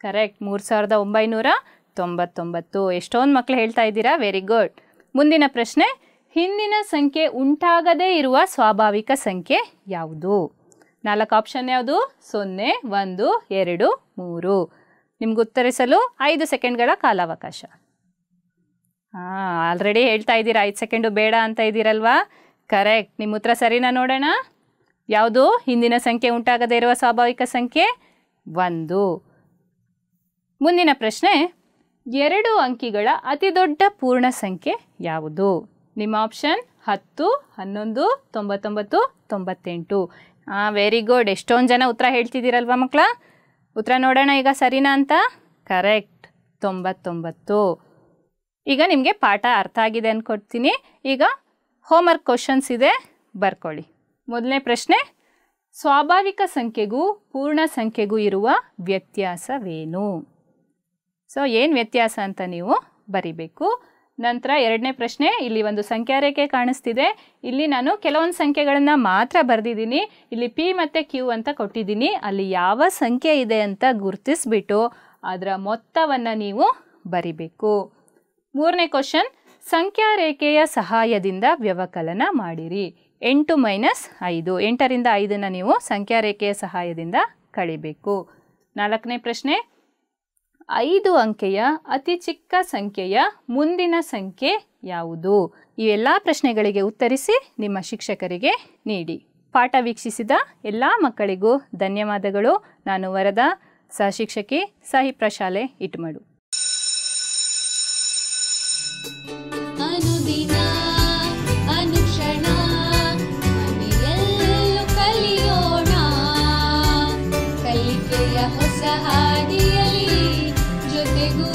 ಕರೆಕ್ಟ್, 3999. ಎಷ್ಟೊಂದು ಮಕ್ಕಳು ಹೇಳ್ತಾ ಇದ್ದೀರಾ, ವೆರಿ ಗುಡ್. ಮುಂದಿನ ಪ್ರಶ್ನೆ, ಹಿಂದಿನ ಸಂಖ್ಯೆ ಉಂಟಾಗದೇ ಇರುವ ಸ್ವಾಭಾವಿಕ ಸಂಖ್ಯೆ ಯಾವುದು? 4 ಆಪ್ಷನ್ ಯಾವುದು? 0, 1, 2, 3. ನಿಮ್ಗೆ ಉತ್ತರಿಸಲು 5 ಸೆಕೆಂಡ್ಗಳ ಕಾಲಾವಕಾಶ. ಆಲ್ರೆಡಿ ಹೇಳ್ತಾ ಇದ್ದೀರಾ 5 ಸೆಕೆಂಡು ಬೇಡ ಅಂತ ಇದ್ದೀರಲ್ವಾ? ಕರೆಕ್ಟ್, ನಿಮ್ಮ ಉತ್ತರ ಸರಿನಾ ನೋಡೋಣ. ಯಾವುದು ಹಿಂದಿನ ಸಂಖ್ಯೆ ಉಂಟಾಗದೇ ಇರುವ ಸ್ವಾಭಾವಿಕ ಸಂಖ್ಯೆ? 1. ಮುಂದಿನ ಪ್ರಶ್ನೆ, 2 ಅಂಕಿಗಳ ಅತಿ ದೊಡ್ಡ ಪೂರ್ಣ ಸಂಖ್ಯೆ ಯಾವುದು? ನಿಮ್ಮ ಆಪ್ಷನ್ 10, 11, 99, 98. ವೆರಿ ಗುಡ್, ಎಷ್ಟೊಂದು ಜನ ಉತ್ತರ ಹೇಳ್ತಿದ್ದೀರಲ್ವ ಮಕ್ಕಳ? ಉತ್ತರ ನೋಡೋಣ ಈಗ ಸರಿನಾ ಅಂತ. ಕರೆಕ್ಟ್, 99. ಈಗ ನಿಮಗೆ ಪಾಠ ಅರ್ಥ ಆಗಿದೆ ಅಂದ್ಕೊಡ್ತೀನಿ. ಈಗ ಹೋಮ್ವರ್ಕ್ ಕ್ವಶನ್ಸ್ ಇದೆ, ಬರ್ಕೊಳ್ಳಿ. ಮೊದಲನೇ ಪ್ರಶ್ನೆ, ಸ್ವಾಭಾವಿಕ ಸಂಖ್ಯೆಗೂ ಪೂರ್ಣ ಸಂಖ್ಯೆಗೂ ಇರುವ ವ್ಯತ್ಯಾಸವೇನು? ಸೊ ಏನು ವ್ಯತ್ಯಾಸ ಅಂತ ನೀವು ಬರಿಬೇಕು. ನಂತರ ಎರಡನೇ ಪ್ರಶ್ನೆ, ಇಲ್ಲಿ ಒಂದು ಸಂಖ್ಯಾ ರೇಖೆ ಕಾಣಿಸ್ತಿದೆ. ಇಲ್ಲಿ ನಾನು ಕೆಲವೊಂದು ಸಂಖ್ಯೆಗಳನ್ನು ಮಾತ್ರ ಬರೆದಿದ್ದೀನಿ. ಇಲ್ಲಿ ಪಿ ಮತ್ತು ಕ್ಯೂ ಅಂತ ಕೊಟ್ಟಿದ್ದೀನಿ. ಅಲ್ಲಿ ಯಾವ ಸಂಖ್ಯೆ ಇದೆ ಅಂತ ಗುರುತಿಸ್ಬಿಟ್ಟು ಅದರ ಮೊತ್ತವನ್ನು ನೀವು ಬರಿಬೇಕು. ಮೂರನೇ ಕ್ವಶನ್, ಸಂಖ್ಯಾ ರೇಖೆಯ ಸಹಾಯದಿಂದ ವ್ಯವಕಲನ ಮಾಡಿರಿ. 8 - 5, 8ರಿಂದ 5ನ್ನು ನೀವು ಸಂಖ್ಯಾ ರೇಖೆಯ ಸಹಾಯದಿಂದ ಕಳಿಬೇಕು. ನಾಲ್ಕನೇ ಪ್ರಶ್ನೆ, 5 ಅಂಕೆಯ ಅತಿ ಚಿಕ್ಕ ಸಂಖ್ಯೆಯ ಮುಂದಿನ ಸಂಖ್ಯೆ ಯಾವುದು? ಇವೆಲ್ಲ ಪ್ರಶ್ನೆಗಳಿಗೆ ಉತ್ತರಿಸಿ ನಿಮ್ಮ ಶಿಕ್ಷಕರಿಗೆ ನೀಡಿ. ಪಾಠ ವೀಕ್ಷಿಸಿದ ಎಲ್ಲ ಮಕ್ಕಳಿಗೂ ಧನ್ಯವಾದಗಳು. ನಾನು ವರದಾ, ಸಹಶಿಕ್ಷಕಿ, ಸಾಹಿ ಪ್ರಶಾಲೆ ಇಟ್ಮಡು. ಅನುದಿನ ಅನುಕ್ಷಣ ಮನೆಯಲ್ಲೂ ಕಲಿಯೋಣ, ಕಲಿಕೆಯ ಹೊಸ ಹಾದಿಯಲ್ಲಿ ಜೊತೆಗೂ